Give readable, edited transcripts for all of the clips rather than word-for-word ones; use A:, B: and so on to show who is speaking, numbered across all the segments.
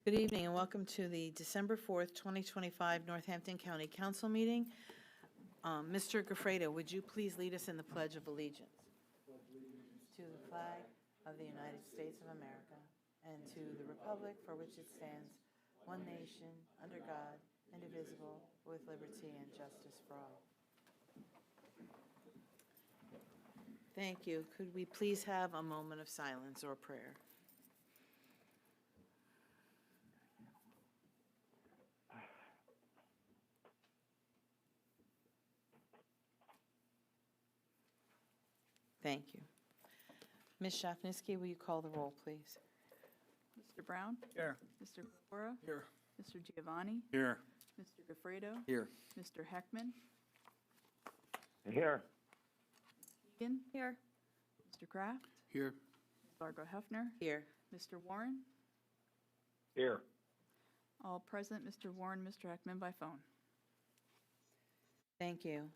A: Good evening and welcome to the December 4th, 2025 Northampton County Council meeting. Mr. Gafredo, would you please lead us in the Pledge of Allegiance? To the flag of the United States of America and to the republic for which it stands, one nation, under God, indivisible, with liberty and justice for all. Thank you. Could we please have a moment of silence or prayer? Thank you. Ms. Shafnisky, will you call the roll, please?
B: Mr. Brown?
C: Here.
B: Mr. Cora?
C: Here.
B: Mr. Giovanni?
C: Here.
B: Mr. Gafredo?
C: Here.
B: Mr. Heckman?
C: Here.
B: Egan? Here. Mr. Kraft?
C: Here.
B: Ms. Margot Hefner?
A: Here.
B: Mr. Warren?
C: Here.
B: All present, Mr. Warren, Mr. Heckman by phone.
A: Thank you.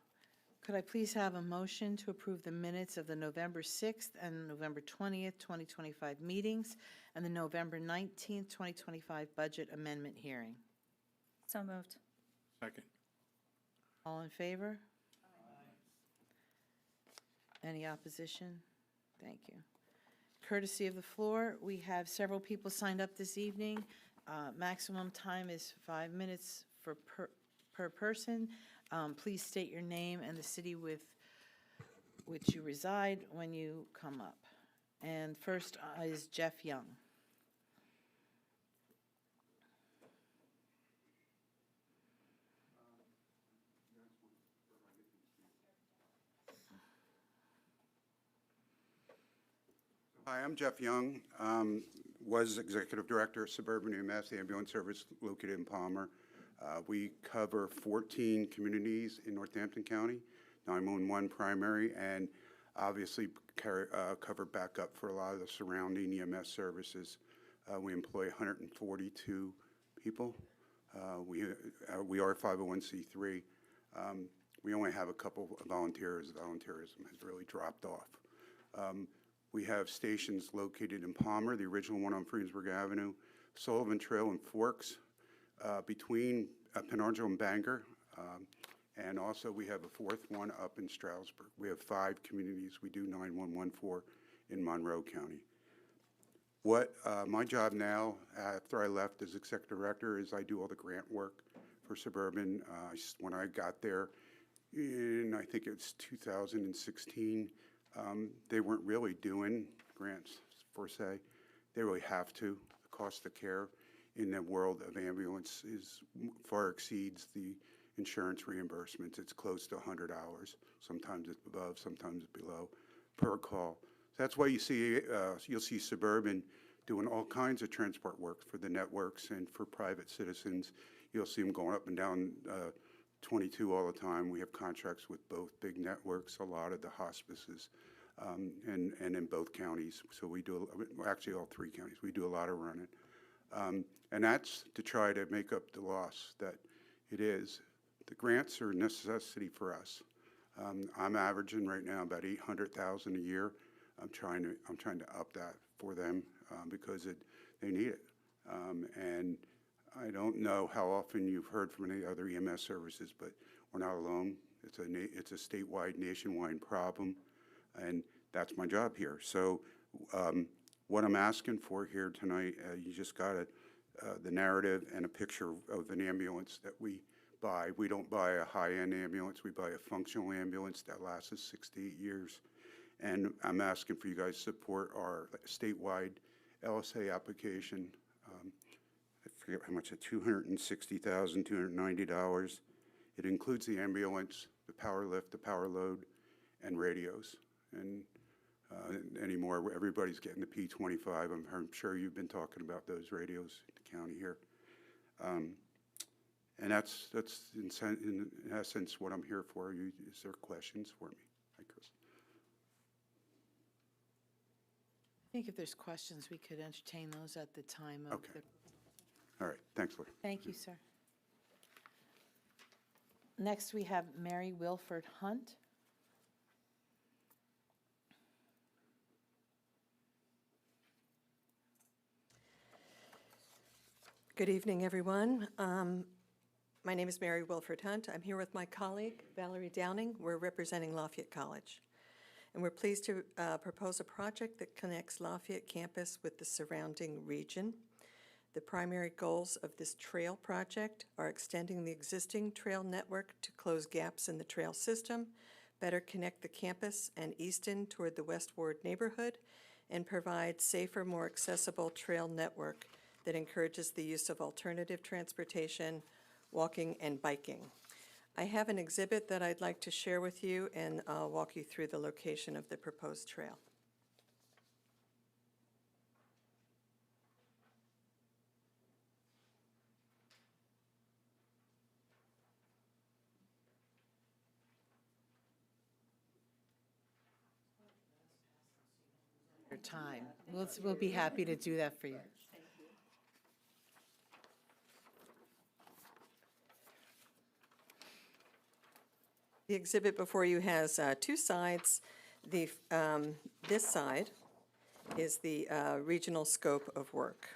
A: Could I please have a motion to approve the minutes of the November 6th and November 20th, 2025 meetings and the November 19th, 2025 budget amendment hearing?
D: So moved.
C: Second.
A: All in favor? Any opposition? Thank you. Courtesy of the floor, we have several people signed up this evening. Maximum time is 5 minutes per person. Please state your name and the city with which you reside when you come up. And first is Jeff Young.
E: Hi, I'm Jeff Young. Was Executive Director of Suburban EMS, the ambulance service located in Palmer. We cover 14 communities in Northampton County, 911 primary, and obviously cover backup for a lot of the surrounding EMS services. We employ 142 people. We are 501c3. We only have a couple of volunteers. Volunteerism has really dropped off. We have stations located in Palmer, the original one on Freemsburg Avenue, Sullivan Trail and Forks, between Penargil and Bangor, and also we have a fourth one up in Stroudsburg. We have 5 communities we do 911 for in Monroe County. What my job now, after I left as Executive Director, is I do all the grant work for Suburban. When I got there in, I think it's 2016, they weren't really doing grants per se. They really have to. The cost of care in the world of ambulance far exceeds the insurance reimbursements. It's close to $100. Sometimes it's above, sometimes it's below per call. So that's why you see you'll see Suburban doing all kinds of transport work for the networks and for private citizens. You'll see them going up and down 22 all the time. We have contracts with both big networks, a lot of the hospices, and in both counties. So we do, actually all 3 counties, we do a lot of running. And that's to try to make up the loss that it is. The grants are a necessity for us. I'm averaging right now about $800,000 a year. I'm trying to up that for them because they need it. And I don't know how often you've heard from any other EMS services, but we're not alone. It's a statewide, nationwide problem, and that's my job here. So what I'm asking for here tonight, you just got the narrative and a picture of an ambulance that we buy. We don't buy a high-end ambulance. We buy a functional ambulance that lasts us 6 to 8 years. And I'm asking for you guys to support our statewide LSA application. I forget how much, $260,290. It includes the ambulance, the power lift, the power load, and radios. And anymore, everybody's getting the P25. I'm sure you've been talking about those radios in the county here. And that's in essence what I'm here for. Is there questions for me? Hi, Chris.
A: I think if there's questions, we could entertain those at the time of
E: Okay.
A: the...
E: All right. Thanks, Lori.
A: Thank you, sir. Next, we have Mary Wilford Hunt.
D: Good evening, everyone. My name is Mary Wilford Hunt. I'm here with my colleague, Valerie Downing. We're representing Lafayette College. And we're pleased to propose a project that connects Lafayette campus with the surrounding region. The primary goals of this trail project are extending the existing trail network to close gaps in the trail system, better connect the campus and Easton toward the West Ward neighborhood, and provide safer, more accessible trail network that encourages the use of alternative transportation, walking, and biking. I have an exhibit that I'd like to share with you, and I'll walk you through the location of the proposed trail.
A: Your time. We'll be happy to do that for you.
D: The exhibit before you has two sides. This side is the regional scope of work.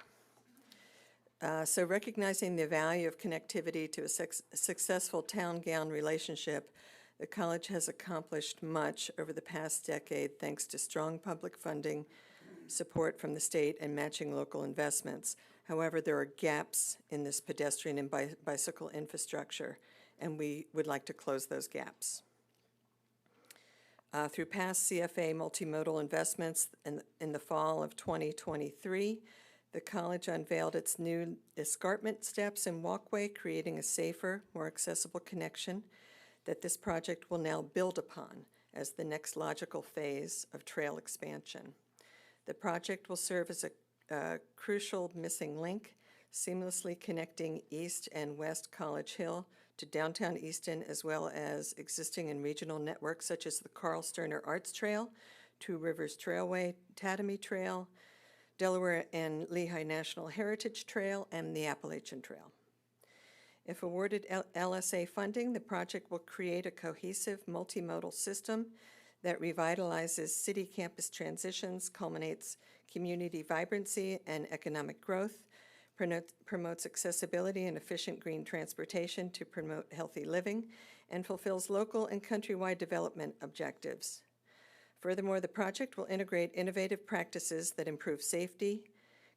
D: So recognizing the value of connectivity to a successful town-gown relationship, the college has accomplished much over the past decade thanks to strong public funding, support from the state, and matching local investments. However, there are gaps in this pedestrian and bicycle infrastructure, and we would like to close those gaps. Through past CFA multimodal investments in the fall of 2023, the college unveiled its new escarpment steps and walkway, creating a safer, more accessible connection that this project will now build upon as the next logical phase of trail expansion. The project will serve as a crucial missing link, seamlessly connecting East and West College Hill to downtown Easton, as well as existing and regional networks such as the Carl Sterner Arts Trail, Two Rivers Trailway, Tatamy Trail, Delaware and Lehigh National Heritage Trail, and the Appalachian Trail. If awarded LSA funding, the project will create a cohesive multimodal system that revitalizes city campus transitions, culminates community vibrancy and economic growth, promotes accessibility and efficient green transportation to promote healthy living, and fulfills local and countrywide development objectives. Furthermore, the project will integrate innovative practices that improve safety,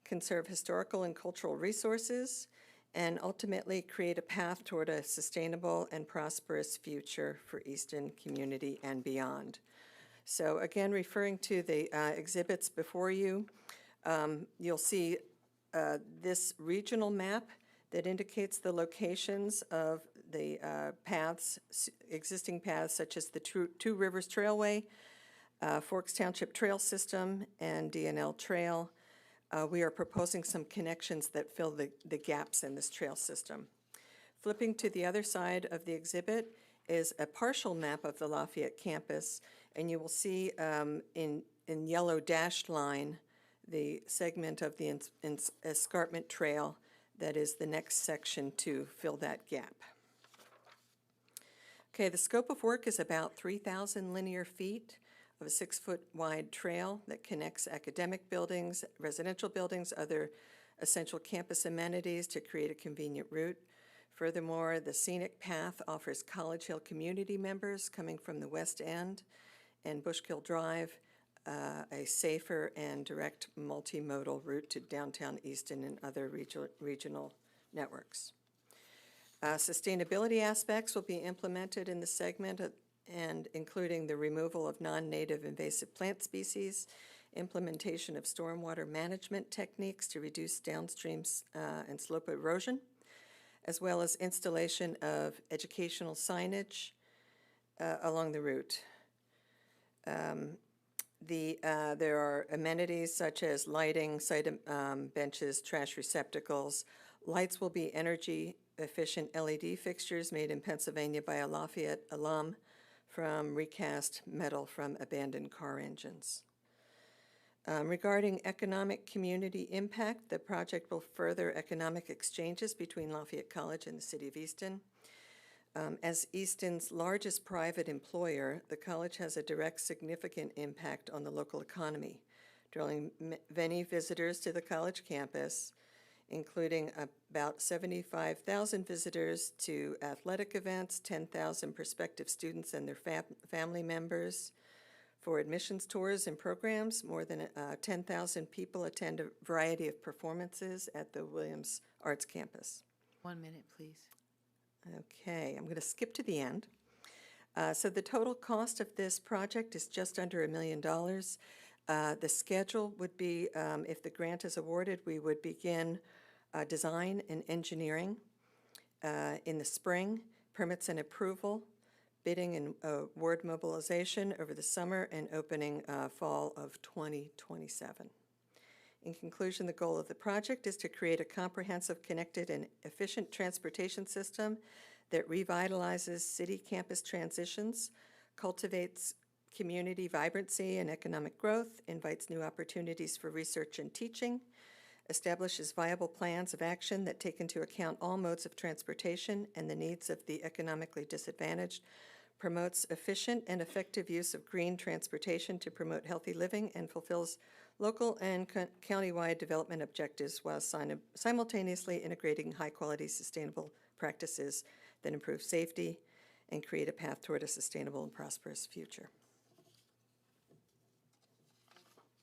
D: conserve historical and cultural resources, and ultimately create a path toward a sustainable and prosperous future for Easton community and beyond. So again, referring to the exhibits before you, you'll see this regional map that indicates the locations of the paths, existing paths such as the Two Rivers Trailway, Forks Township Trail System, and DNL Trail. We are proposing some connections that fill the gaps in this trail system. Flipping to the other side of the exhibit is a partial map of the Lafayette campus, and you will see in yellow dashed line the segment of the escarpment trail that is the next section to fill that gap. Okay, the scope of work is about 3,000 linear feet of a 6-foot wide trail that connects academic buildings, residential buildings, other essential campus amenities to create a convenient route. Furthermore, the scenic path offers College Hill community members coming from the West End and Bushkill Drive a safer and direct multimodal route to downtown Easton and other regional networks. Sustainability aspects will be implemented in the segment and including the removal of non-native invasive plant species, implementation of stormwater management techniques to reduce downstream and slope erosion, as well as installation of educational signage along the route. There are amenities such as lighting, site benches, trash receptacles. Lights will be energy-efficient LED fixtures made in Pennsylvania by a Lafayette alum from recast metal from abandoned car engines. Regarding economic community impact, the project will further economic exchanges between Lafayette College and the City of Easton. As Easton's largest private employer, the college has a direct significant impact on the local economy, drawing many visitors to the college campus, including about 75,000 visitors to athletic events, 10,000 prospective students and their family members. For admissions tours and programs, more than 10,000 people attend a variety of performances at the Williams Arts Campus.
A: 1 minute, please.
D: Okay, I'm going to skip to the end. So the total cost of this project is just under $1 million. The schedule would be, if the grant is awarded, we would begin design and engineering in the spring, permits and approval, bidding and award mobilization over the summer, and opening fall of 2027. In conclusion, the goal of the project is to create a comprehensive, connected, and efficient transportation system that revitalizes city campus transitions, cultivates community vibrancy and economic growth, invites new opportunities for research and teaching, establishes viable plans of action that take into account all modes of transportation and the needs of the economically disadvantaged, promotes efficient and effective use of green transportation to promote healthy living, and fulfills local and county-wide development objectives while simultaneously integrating high-quality, sustainable practices that improve safety and create a path toward a sustainable and prosperous future.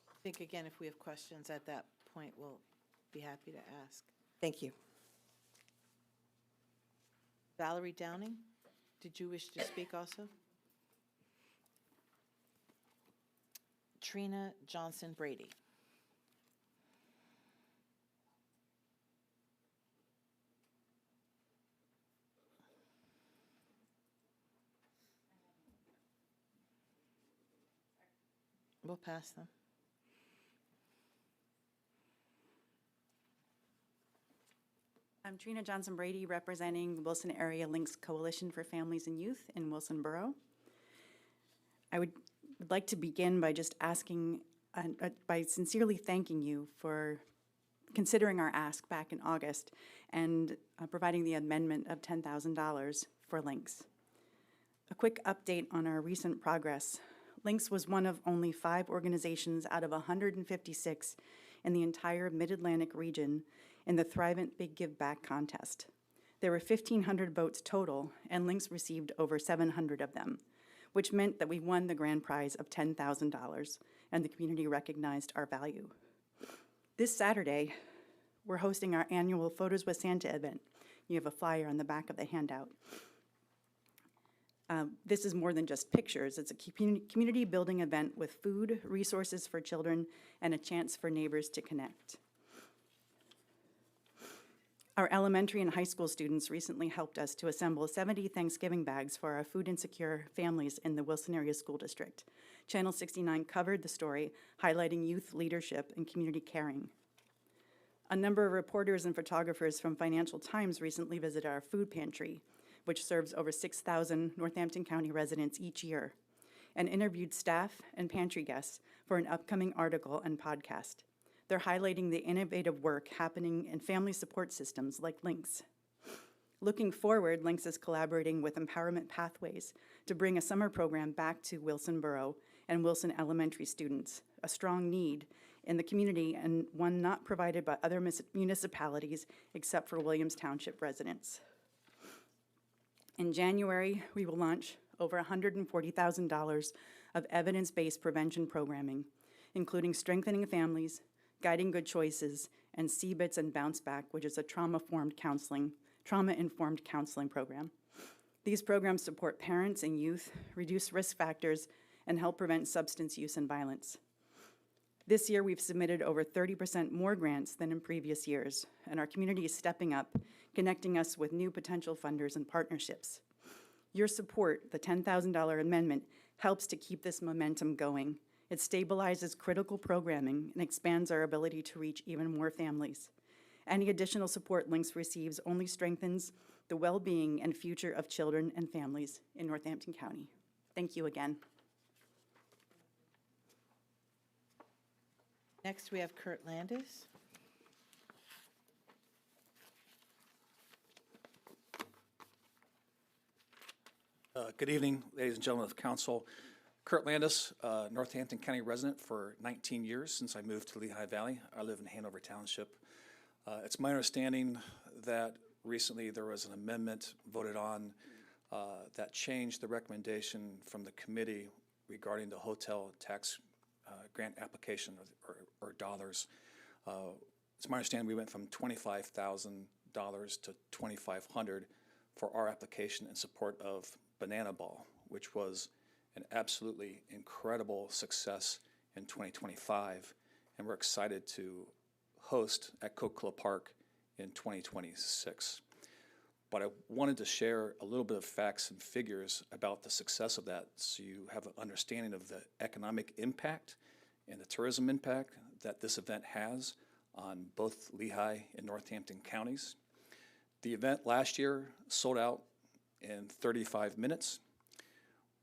A: I think, again, if we have questions at that point, we'll be happy to ask.
D: Thank you.
A: Valerie Downing, did you wish to speak also? Trina Johnson Brady. We'll pass them.
F: I'm Trina Johnson Brady, representing Wilson Area Links Coalition for Families and Youth in Wilson Borough. I would like to begin by just asking, by sincerely thanking you for considering our ask back in August and providing the amendment of $10,000 for Links. A quick update on our recent progress. Links was one of only 5 organizations out of 156 in the entire Mid-Atlantic region in the Thrivent Big Give Back contest. There were 1,500 votes total, and Links received over 700 of them, which meant that we won the grand prize of $10,000, and the community recognized our value. This Saturday, we're hosting our annual Photos with Santa event. You have a flyer on the back of the handout. This is more than just pictures. It's a community building event with food, resources for children, and a chance for neighbors to connect. Our elementary and high school students recently helped us to assemble 70 Thanksgiving bags for our food insecure families in the Wilson Area School District. Channel 69 covered the story, highlighting youth leadership and community caring. A number of reporters and photographers from Financial Times recently visited our food pantry, which serves over 6,000 Northampton County residents each year, and interviewed staff and pantry guests for an upcoming article and podcast. They're highlighting the innovative work happening in family support systems like Links. Looking forward, Links is collaborating with Empowerment Pathways to bring a summer program back to Wilson Borough and Wilson Elementary students, a strong need in the community and one not provided by other municipalities except for Williams Township residents. In January, we will launch over $140,000 of evidence-based prevention programming, including strengthening families, guiding good choices, and CBITS and Bounce Back, which is a trauma-informed counseling program. These programs support parents and youth, reduce risk factors, and help prevent substance use and violence. This year, we've submitted over 30% more grants than in previous years, and our community is stepping up, connecting us with new potential funders and partnerships. Your support, the $10,000 amendment, helps to keep this momentum going. It stabilizes critical programming and expands our ability to reach even more families. Any additional support Links receives only strengthens the well-being and future of children and families in Northampton County. Thank you again.
A: Next, we have Kurt Landis.
C: Good evening, ladies and gentlemen of the council. Kurt Landis, Northampton County resident for 19 years since I moved to Lehigh Valley. I live in Hanover Township. It's my understanding that recently there was an amendment voted on that changed the recommendation from the committee regarding the hotel tax grant application or dollars. It's my understanding we went from $25,000 to $2,500 for our application in support of Banana Ball, which was an absolutely incredible success in 2025, and we're excited to host at Coca-Cola Park in 2026. But I wanted to share a little bit of facts and figures about the success of that so you have an understanding of the economic impact and the tourism impact that this event has on both Lehigh and Northampton counties. The event last year sold out in 35 minutes.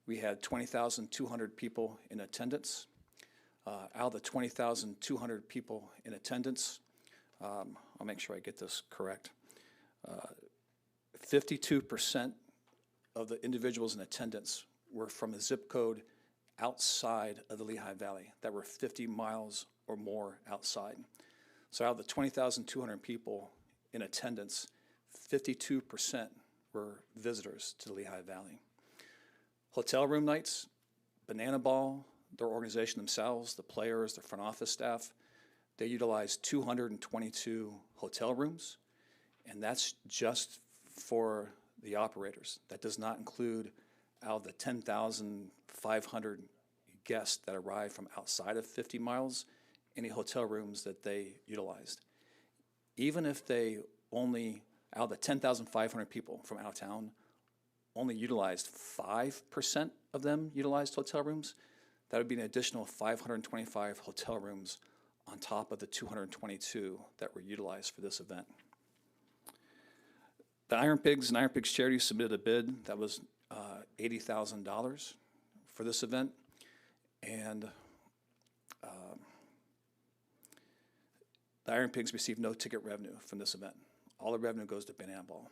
C: We had 20,200 people in attendance. Out of the 20,200 people in attendance, I'll make sure I get this correct, 52% of the individuals in attendance were from a zip code outside of the Lehigh Valley that were 50 miles or more outside. So out of the 20,200 people in attendance, 52% were visitors to the Lehigh Valley. Hotel room nights, Banana Ball, their organization themselves, the players, the front office staff, they utilized 222 hotel rooms, and that's just for the operators. That does not include out of the 10,500 guests that arrived from outside of 50 miles, any hotel rooms that they utilized. Even if they only, out of the 10,500 people from out of town, only utilized 5% of them utilized hotel rooms, that would be an additional 525 hotel rooms on top of the 222 that were utilized for this event. The Iron Pigs and Iron Pigs Charity submitted a bid that was $80,000 for this event, and the Iron Pigs received no ticket revenue from this event. All the revenue goes to Banana Ball.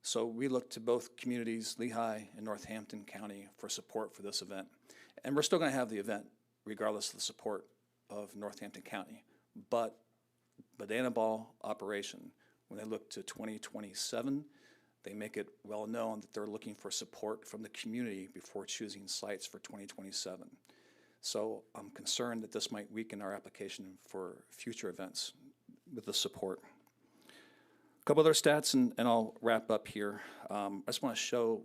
C: So we look to both communities, Lehigh and Northampton County, for support for this event. And we're still going to have the event regardless of the support of Northampton County. But Banana Ball operation, when they look to 2027, they make it well known that they're looking for support from the community before choosing sites for 2027. So I'm concerned that this might weaken our application for future events with the support. A couple other stats, and I'll wrap up here. I just want to show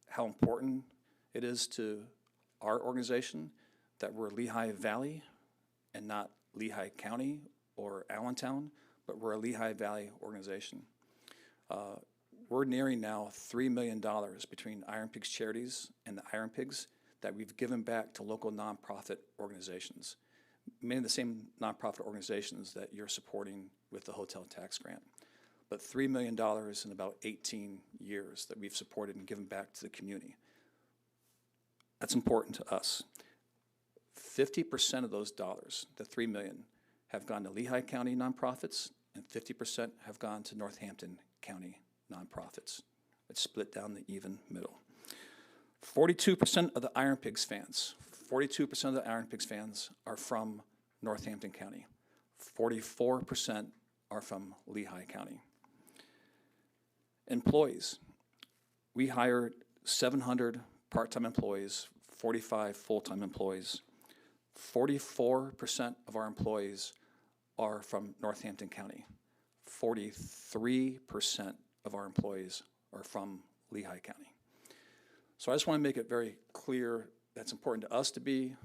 C: how important it is to our organization that we're Lehigh Valley and not Lehigh County or Allentown, but we're a Lehigh Valley organization. We're nearing now $3 million between Iron Pigs Charities and the Iron Pigs that we've given back to local nonprofit organizations, many of the same nonprofit organizations that you're supporting with the hotel tax grant. But $3 million in about 18 years that we've supported and given back to the community. That's important to us. 50% of those dollars, the $3 million, have gone to Lehigh County nonprofits, and 50% have gone to Northampton County nonprofits. It's split down the even middle. 42% of the Iron Pigs fans, 42% of the Iron Pigs fans are from Northampton County. 44% are from Lehigh County. Employees, we hired 700 part-time employees, 45 full-time employees. 44% of our employees are from Northampton County. 43% of our employees are from Lehigh County. So I just want to make it very clear that it's important to us to be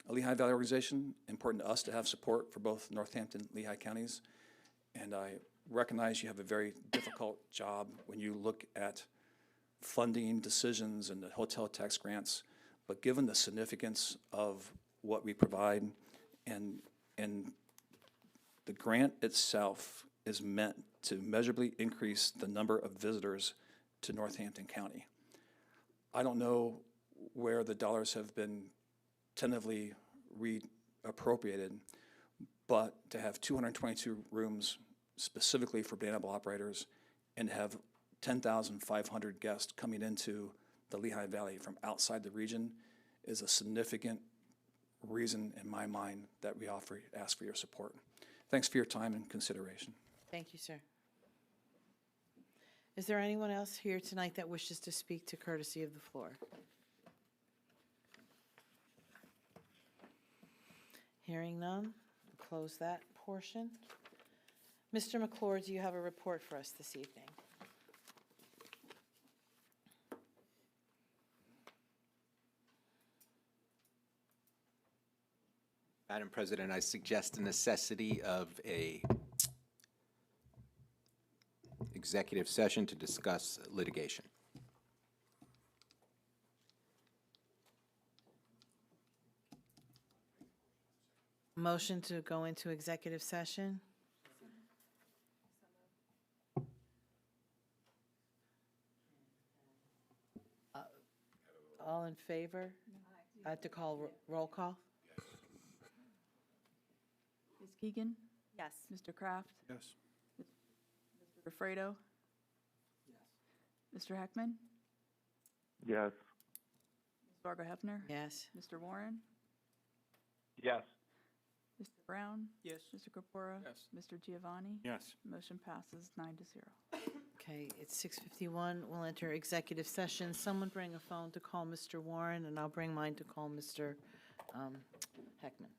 C: a Lehigh Valley organization, important to us to have support for both Northampton and Lehigh counties, and I recognize you have a very difficult job when you look at funding decisions and the hotel tax grants, but given the significance of what we provide and the grant itself is meant to measurably increase the number of visitors to Northampton County. I don't know where the dollars have been tentatively reappropriated, but to have 222 rooms specifically for Banana Ball operators and have 10,500 guests coming into the Lehigh Valley from outside the region is a significant reason in my mind that we ask for your support. Thanks for your time and consideration.
A: Thank you, sir. Is there anyone else here tonight that wishes to speak to courtesy of the floor? Hearing none, close that portion. Mr. McClure, do you have a report for us this evening?
G: Madam President, I suggest the necessity of a executive session to discuss litigation.
A: Motion to go into executive session? All in favor? I have to call roll call?
B: Ms. Keegan?
F: Yes.
B: Mr. Kraft?
C: Yes.
B: Mr. Gafredo? Mr. Heckman?
H: Yes.
B: Ms. Fargo Hefner?
A: Yes.
B: Mr. Warren?
H: Yes.
B: Mr. Brown?
C: Yes.
B: Mr. Corpora?
C: Yes.
B: Mr. Giovanni?
H: Yes.
B: Motion passes 9-0.
A: Okay, it's 6:51. We'll enter executive session. Someone bring a phone to call Mr. Warren, and I'll bring mine to call Mr. Heckman.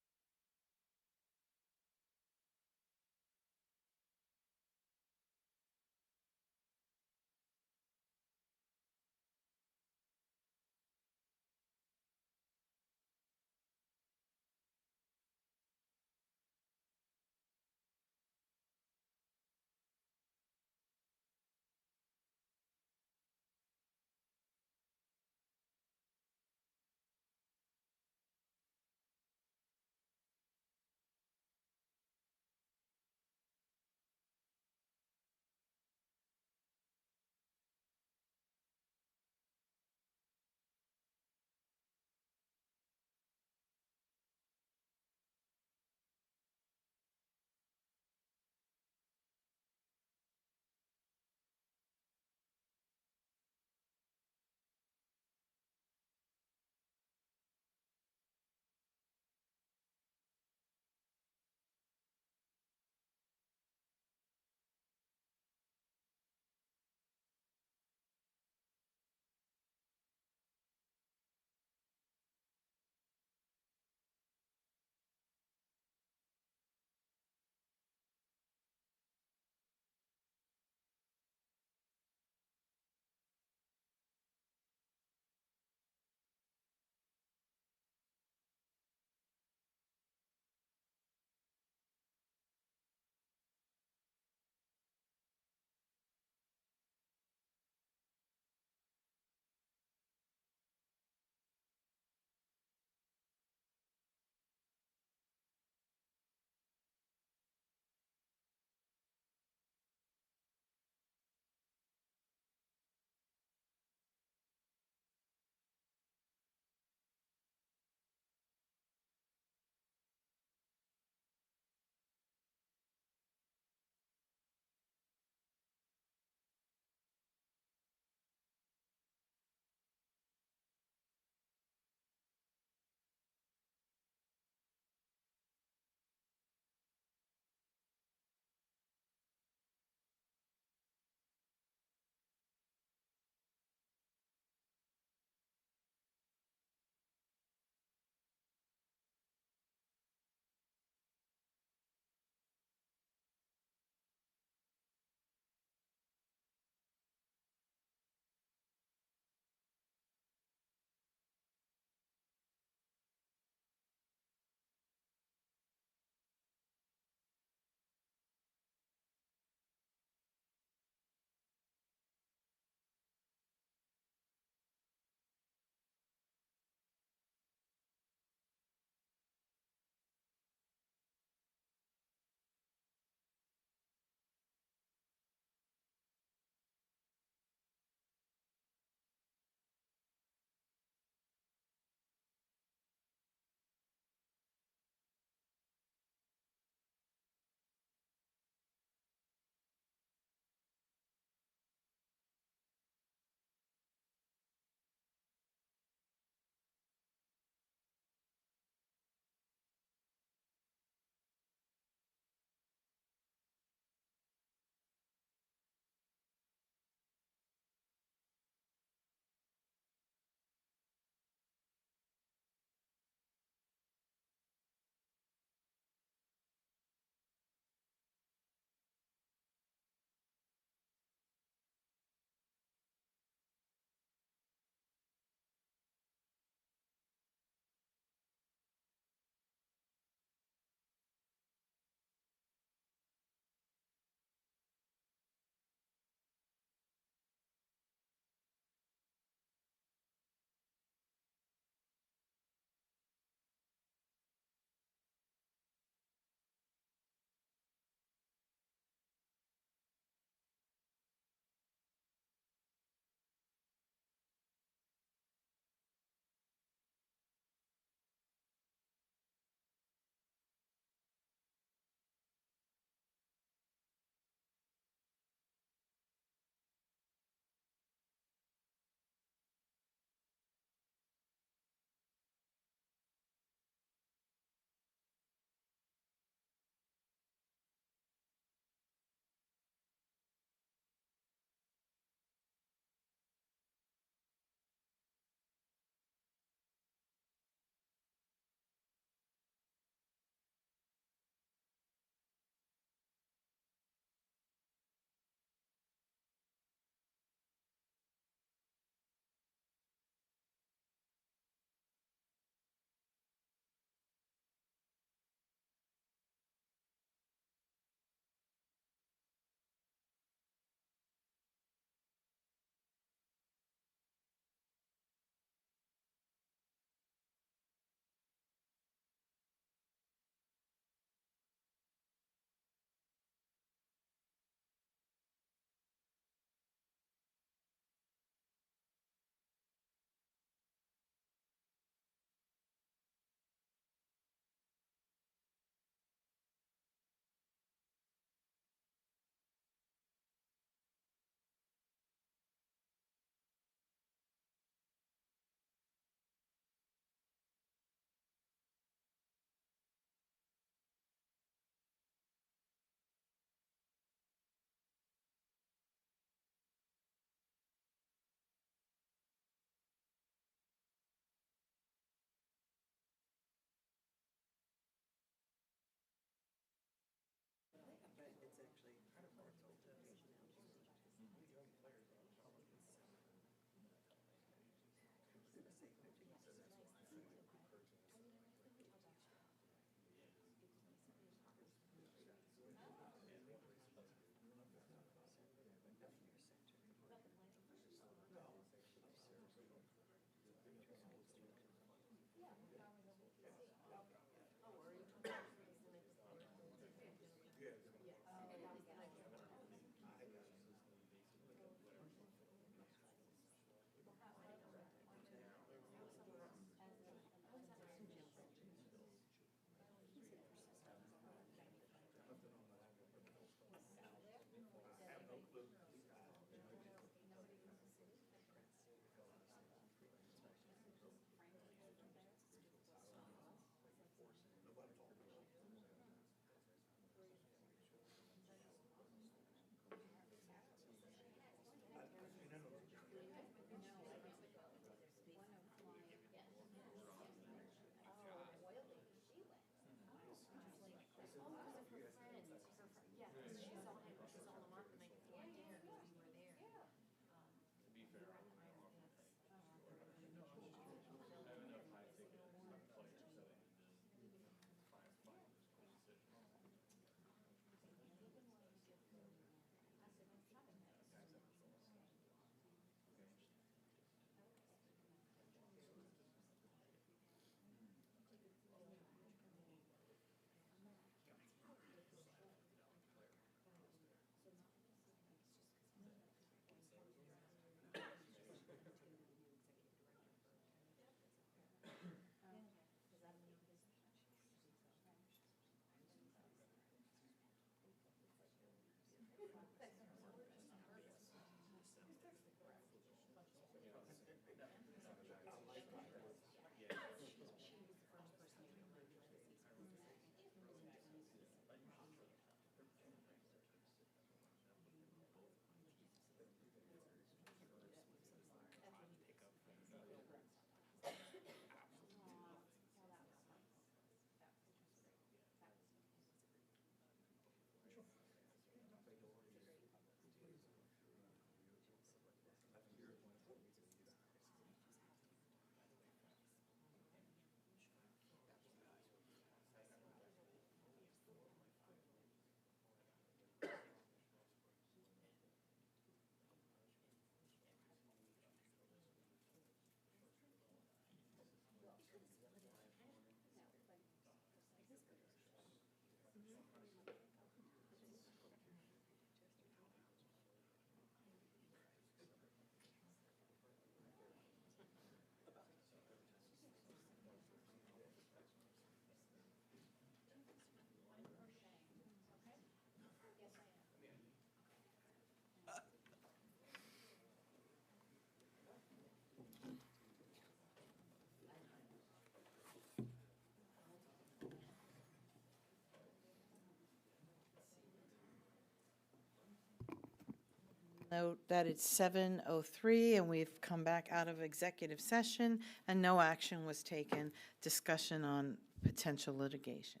A: Note that it's 7:03 and we've come back out of executive session and no action was taken. Discussion on potential litigation.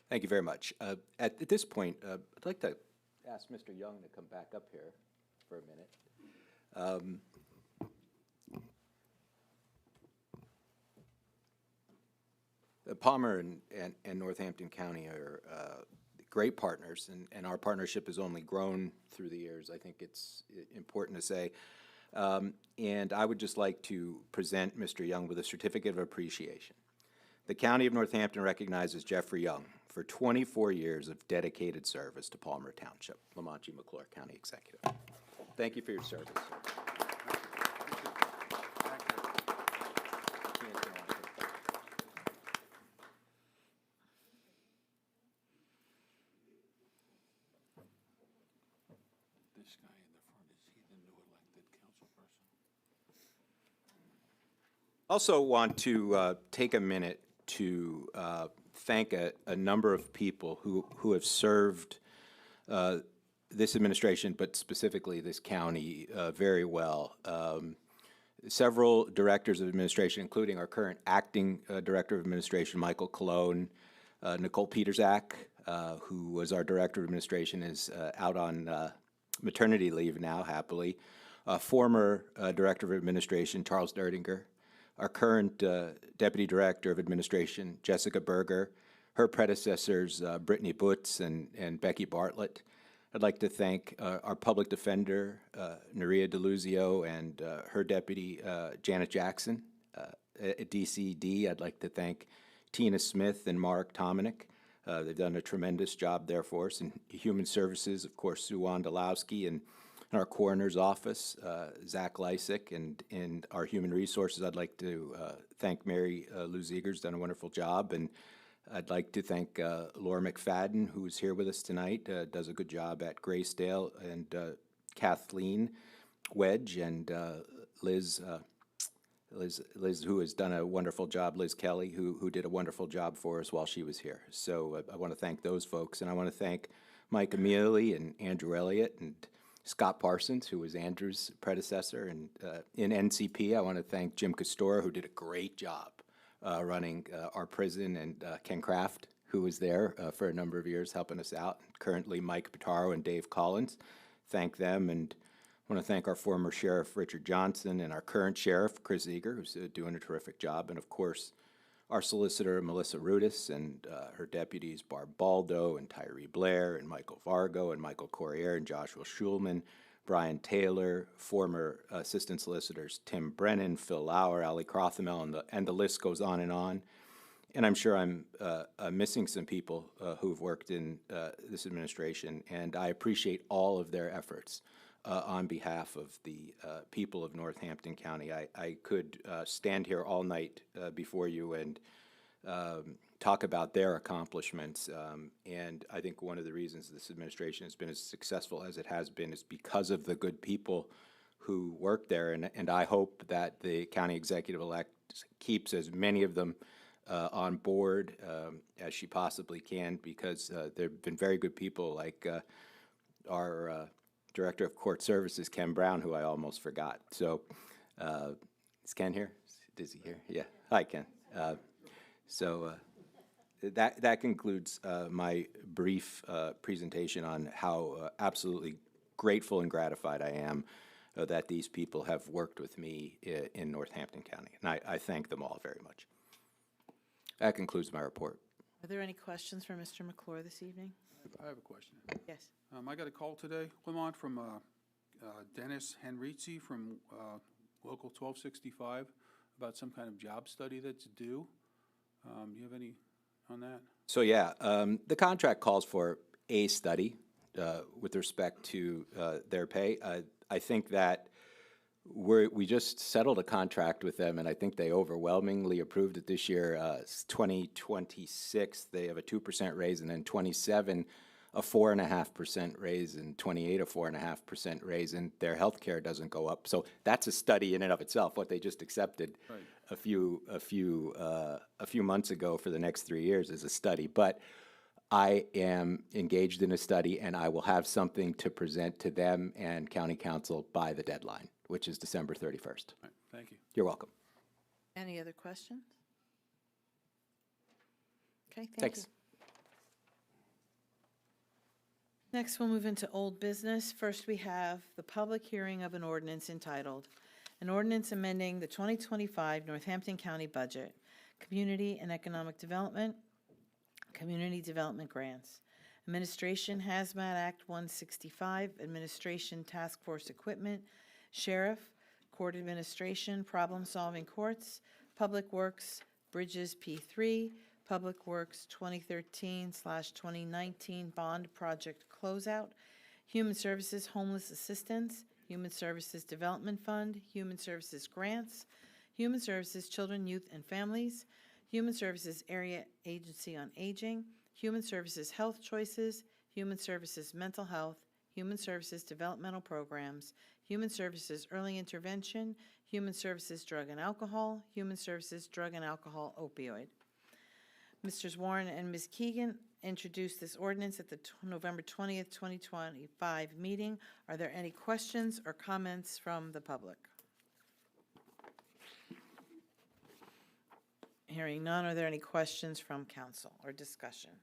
G: Thank you very much. At this point, I'd like to ask Mr. Young to come back up here for a minute. Palmer and Northampton County are great partners, and our partnership has only grown through the years. I think it's important to say. And I would just like to present Mr. Young with a certificate of appreciation. The County of Northampton recognizes Jeffrey Young for 24 years of dedicated service to Palmer Township. Lamonti McClure County Executive. Thank you for your service.
I: This guy in the front, is he the new elected council person?
G: Also want to take a minute to thank a number of people who have served this administration, but specifically this county, very well. Several directors of administration, including our current acting director of administration, Michael Cologne, Nicole Peterzak, who was our director of administration, is out on maternity leave now, happily. Former director of administration, Charles Derdinger. Our current Deputy Director of Administration, Jessica Berger, her predecessors, Brittany Butz and Becky Bartlett. I'd like to thank our Public Defender, Nerea DeLuzio, and her Deputy, Janet Jackson. At DCD, I'd like to thank Tina Smith and Mark Tominik. They've done a tremendous job there for us. And Human Services, of course, Sue Wondolowski, and our coroner's office, Zach Lysick, and in our human resources, I'd like to thank Mary Lou Ziegers, done a wonderful job, and I'd like to thank Laura McFadden, who's here with us tonight, does a good job at Graysdale, and Kathleen Wedge, and Liz, who has done a wonderful job, Liz Kelly, who did a wonderful job for us while she was here. So I want to thank those folks, and I want to thank Mike Amealy and Andrew Elliott and Scott Parsons, who was Andrew's predecessor, and in NCP, I want to thank Jim Castora, who did a great job running our prison, and Ken Kraft, who was there for a number of years helping us out. Currently, Mike Pitaro and Dave Collins. Thank them, and I want to thank our former sheriff, Richard Johnson, and our current sheriff, Chris Eager, who's doing a terrific job, and of course, our solicitor, Melissa Rudis, and her deputies, Barb Baldo, and Tyree Blair, and Michael Vargo, and Michael Corriere, and Joshua Schulman, Brian Taylor, former assistant solicitors, Tim Brennan, Phil Lauer, Ali Crothamel, and the list goes on. And I'm sure I'm missing some people who've worked in this administration, and I appreciate all of their efforts on behalf of the people of Northampton County. I could stand here all night before you and talk about their accomplishments, and I think one of the reasons this administration has been as successful as it has been is because of the good people who work there, and I hope that the county executive-elect keeps as many of them on board as she possibly can, because there have been very good people like our Director of Court Services, Ken Brown, who I almost forgot. So is Ken here? Is he here? Yeah. Hi, Ken. That concludes my brief presentation on how absolutely grateful and gratified I am that these people have worked with me in Northampton County. And I thank them all very much. That concludes my report.
A: Are there any questions for Mr. McClure this evening?
I: I have a question.
A: Yes.
I: I got a call today, Lamont, from Dennis Henrizi from Local 1265 about some kind of job study that's due. Do you have any on that?
G: So yeah, the contract calls for a study with respect to their pay. I think that we just settled a contract with them, and I think they overwhelmingly approved it this year. 2026, they have a 2% raise, and then 27, a 4.5% raise, and 28, a 4.5% raise, and their health care doesn't go up. So that's a study in and of itself. What they just accepted a few months ago for the next 3 years is a study. But I am engaged in a study, and I will have something to present to them and County Council by the deadline, which is December 31st.
I: All right, thank you.
G: You're welcome.
A: Any other questions? Okay, thank you.
G: Thanks.
A: Next, we'll move into old business. First, we have the public hearing of an ordinance entitled, "An Ordinance Amending the 2025 Northampton County Budget, Community and Economic Development, Community Development Grants, Administration Hazmat Act 165, Administration Task Force Equipment, Sheriff, Court Administration, Problem-Solving Courts, Public Works, Bridges P3, Public Works 2013/2019 Bond Project Closeout, Human Services Homeless Assistance, Human Services Development Fund, Human Services Grants, Human Services Children, Youth, and Families, Human Services Area Agency on Aging, Human Services Health Choices, Human Services Mental Health, Human Services Developmental Programs, Human Services Early Intervention, Human Services Drug and Alcohol, Human Services Drug and Alcohol Opioid. Mr. Warren and Ms. Keegan introduced this ordinance at the November 20th, 2025 meeting. Are there any questions or comments from the public? Hearing none, are there any questions from council or discussion?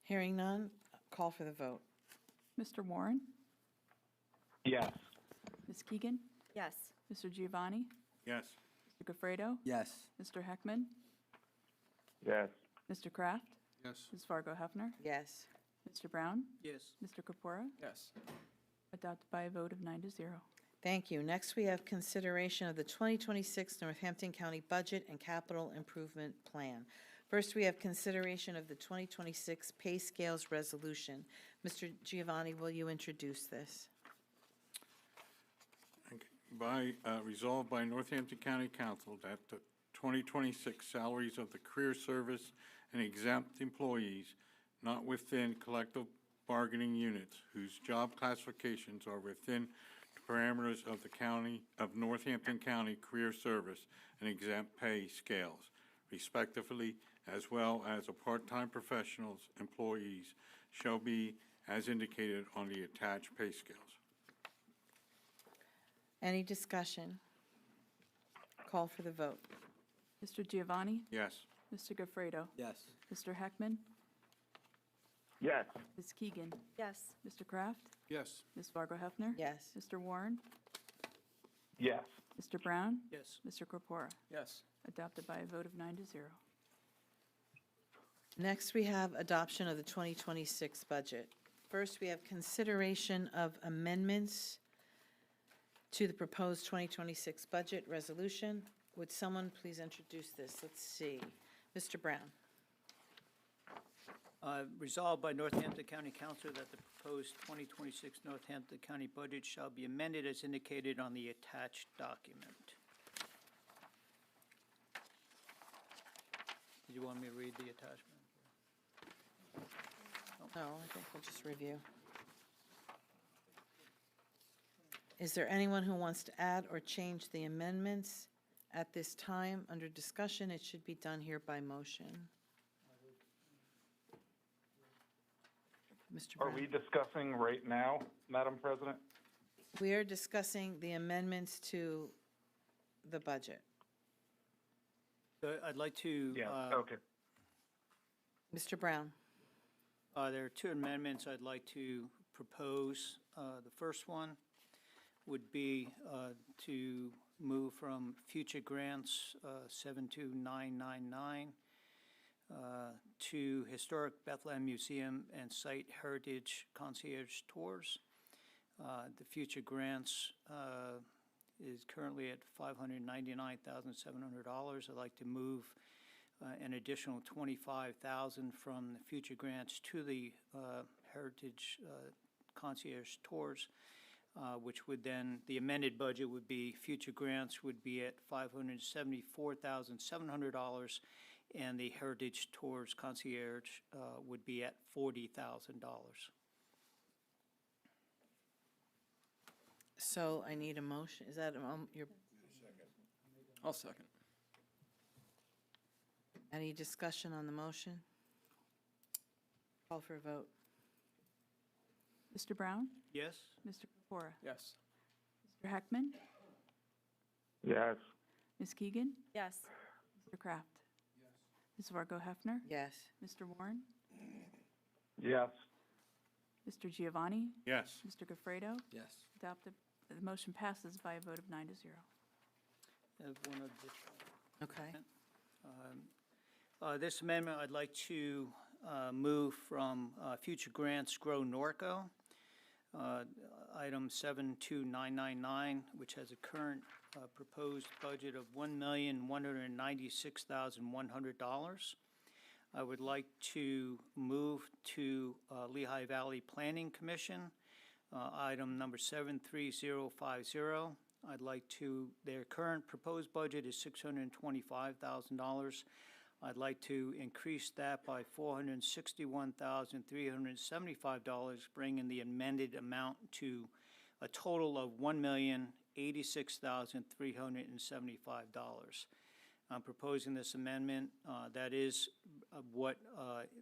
A: Hearing none, call for the vote.
B: Mr. Warren?
H: Yes.
B: Ms. Keegan?
F: Yes.
B: Mr. Giovanni?
I: Yes.
B: Mr. Gafredo?
J: Yes.
B: Mr. Heckman?
H: Yes.
B: Mr. Kraft?
I: Yes.
B: Ms. Fargo Hefner?
A: Yes.
B: Mr. Brown?
J: Yes.
B: Mr. Corpora?
I: Yes.
B: Adopted by a vote of 9-0.
A: Thank you. Next, we have consideration of the 2026 Northampton County Budget and Capital Improvement Plan. First, we have consideration of the 2026 Pay Scales Resolution. Mr. Giovanni, will you introduce this?
K: Resolved by Northampton County Council that the 2026 salaries of the career service and exempt employees not within collective bargaining units whose job classifications are within the parameters of the county of Northampton County Career Service and exempt pay scales, respectively, as well as a part-time professionals employees shall be as indicated on the attached pay scales.
A: Any discussion? Call for the vote.
B: Mr. Giovanni?
K: Yes.
B: Mr. Gafredo?
J: Yes.
B: Mr. Heckman?
H: Yes.
B: Ms. Keegan?
F: Yes.
B: Mr. Kraft?
I: Yes.
B: Ms. Fargo Hefner?
A: Yes.
B: Mr. Warren?
H: Yes.
B: Mr. Brown?
J: Yes.
B: Mr. Corpora?
J: Yes.
B: Adopted by a vote of 9-0.
A: Next, we have adoption of the 2026 budget. First, we have consideration of amendments to the proposed 2026 budget resolution. Would someone please introduce this? Let's see. Mr. Brown.
J: Resolved by Northampton County Council that the proposed 2026 Northampton County budget shall be amended as indicated on the attached document. Did you want me to read the attachment?
A: No, I think we'll just review. Is there anyone who wants to add or change the amendments at this time? Under discussion, it should be done here by motion. Mr.
H: Are
A: Brown.
H: we discussing right now, Madam President?
A: We are discussing the amendments to the budget.
J: So I'd like to,
H: Okay.
A: Mr. Brown.
J: there are two amendments I'd like to propose. The first one would be to move from future grants 72999 to Historic Bethlehem Museum and Site Heritage Concierge Tours. The future grants is currently at $599,700. I'd like to move an additional $25,000 from the future grants to the Heritage Concierge Tours which would then, the amended budget would be, future grants would be at $574,700, and the Heritage Tours Concierge would be at $40,000.
A: So I need a motion. Is that, your,
L: I'll second.
A: any discussion on the motion? Call for a vote.
B: Mr. Brown?
J: Yes?
B: Mr. Pecora?
L: Yes.
B: Mr. Heckman?
H: Yes.
B: Ms. Keegan?
F: Yes.
B: Mr. Kraft? Ms. Fargo Hefner?
A: Yes.
B: Mr. Warren?
H: Yes.
B: Mr. Giovanni?
K: Yes.
B: Mr. Gafredo?
L: Yes.
B: Adopted. The motion passes by a vote of 9-0.
J: I have one additional.
A: Okay.
J: This amendment, I'd like to move from future grants Grow Norco, item 72999, which has a current proposed budget of $1,196,100. I would like to move to Lehigh Valley Planning Commission, item number 73050. I'd like to, their current proposed budget is $625,000. I'd like to increase that by $461,375, bringing the amended amount to a total of $1,086,375. I'm proposing this amendment. That is what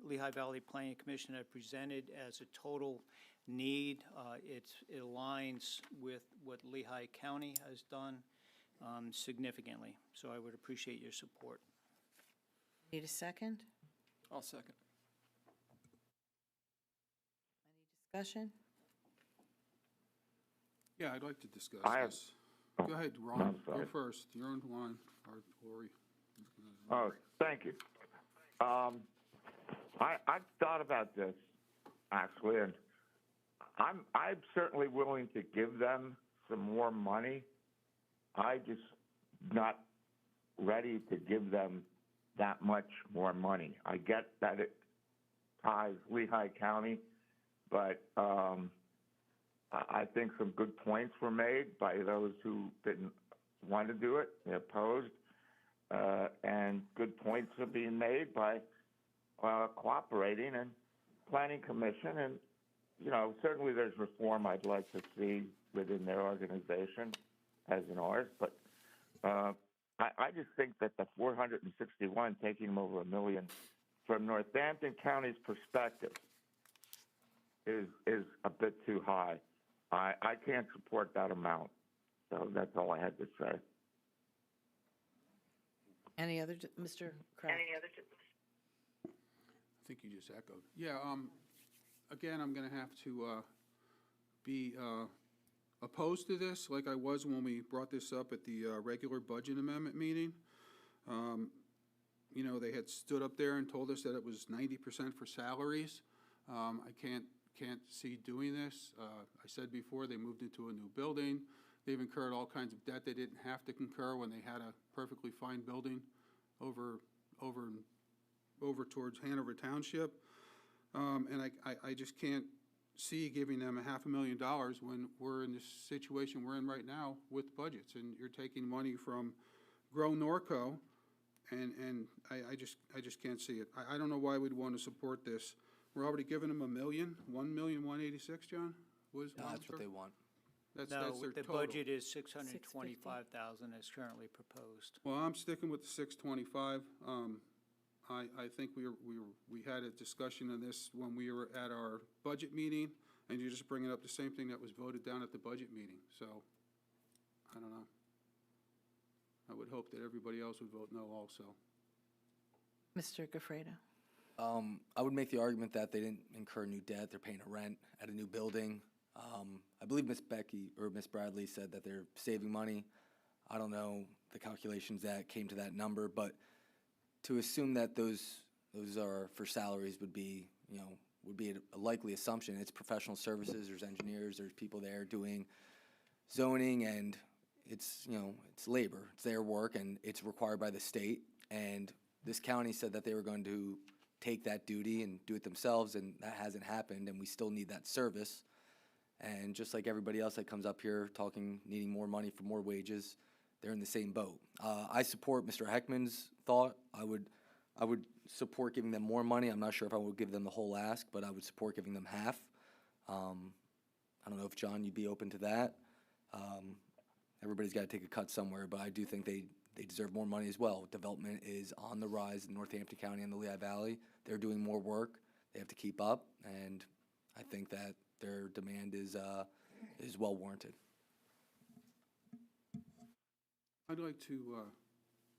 J: Lehigh Valley Planning Commission had presented as a total need. It aligns with what Lehigh County has done significantly. So I would appreciate your support.
A: Need a second?
L: I'll second.
A: Any discussion?
I: Yeah, I'd like to discuss
H: I have-
I: this. Go ahead, Ron.
H: I'm
I: Go
H: sorry.
I: first. You're on the line, or Lori.
H: Oh, thank you. I've thought about this, actually, and I'm certainly willing to give them some more money. I just not ready to give them that much more money. I get that it ties Lehigh County, but I think some good points were made by those who didn't want to do it, they opposed, and good points are being made by cooperating and Planning Commission, and certainly there's reform I'd like to see within their organization, as in ours, but I just think that the 461, taking them over $1 million, from Northampton County's perspective, is a bit too high. I can't support that amount, so that's all I had to say.
A: Any other, Mr. Kraft?
I: I think you just echoed. Yeah, again, I'm going to have to be opposed to this, like I was when we brought this up at the regular budget amendment meeting. They had stood up there and told us that it was 90% for salaries. I can't see doing this. I said before, they moved into a new building. They've incurred all kinds of debt they didn't have to incur when they had a perfectly fine building over towards Hanover Township. And I just can't see giving them $500,000 when we're in this situation we're in right now with budgets, and you're taking money from Grow Norco, and I just can't see it. I don't know why we'd want to support this. We're already giving them $1,186,000, John?
L: No, that's what they want.
J: No,
I: That's their
J: the
I: total.
J: budget is $625,000 as currently proposed.
I: Well, I'm sticking with the 625. I think we had a discussion on this when we were at our budget meeting, and you're just bringing up the same thing that was voted down at the budget meeting. So, I don't know. I would hope that everybody else would vote no also.
A: Mr. Gafredo?
L: I would make the argument that they didn't incur new debt. They're paying a rent at a new building. I believe Miss Bradley said that they're saving money. I don't know the calculations that came to that number, but to assume that those are for salaries would be a likely assumption. It's professional services. There's engineers. There's people there doing zoning, and it's labor. It's their work, and it's required by the state. And this county said that they were going to take that duty and do it themselves, and that hasn't happened, and we still need that service. And just like everybody else that comes up here talking, needing more money for more wages, they're in the same boat. I support Mr. Heckman's thought. I would support giving them more money. I'm not sure if I would give them the whole ask, but I would support giving them half. I don't know if, John, you'd be open to that. Everybody's got to take a cut somewhere, but I do think they deserve more money as well. Development is on the rise in Northampton County and the Lehigh Valley. They're doing more work. They have to keep up, and I think that their demand is well warranted.
I: I'd like to,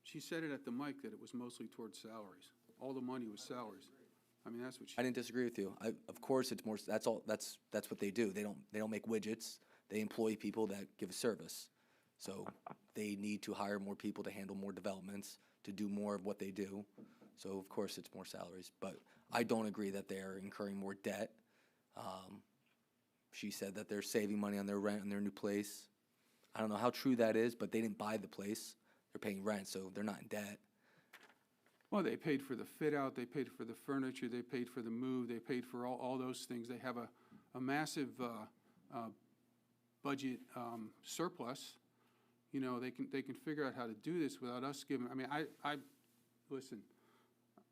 I: she said it at the mic that it was mostly towards salaries. All the money was salaries. I mean, that's what she.
L: I didn't disagree with you. Of course, it's more. That's all. That's what they do. They don't make widgets. They employ people that give a service. So they need to hire more people to handle more developments, to do more of what they do. So of course, it's more salaries. But I don't agree that they're incurring more debt. She said that they're saving money on their rent in their new place. I don't know how true that is, but they didn't buy the place. They're paying rent, so they're not in debt.
I: Well, they paid for the fit out, they paid for the furniture, they paid for the move, they paid for all those things. They have a massive budget surplus. You know, they can figure out how to do this without us giving. I mean, I listen.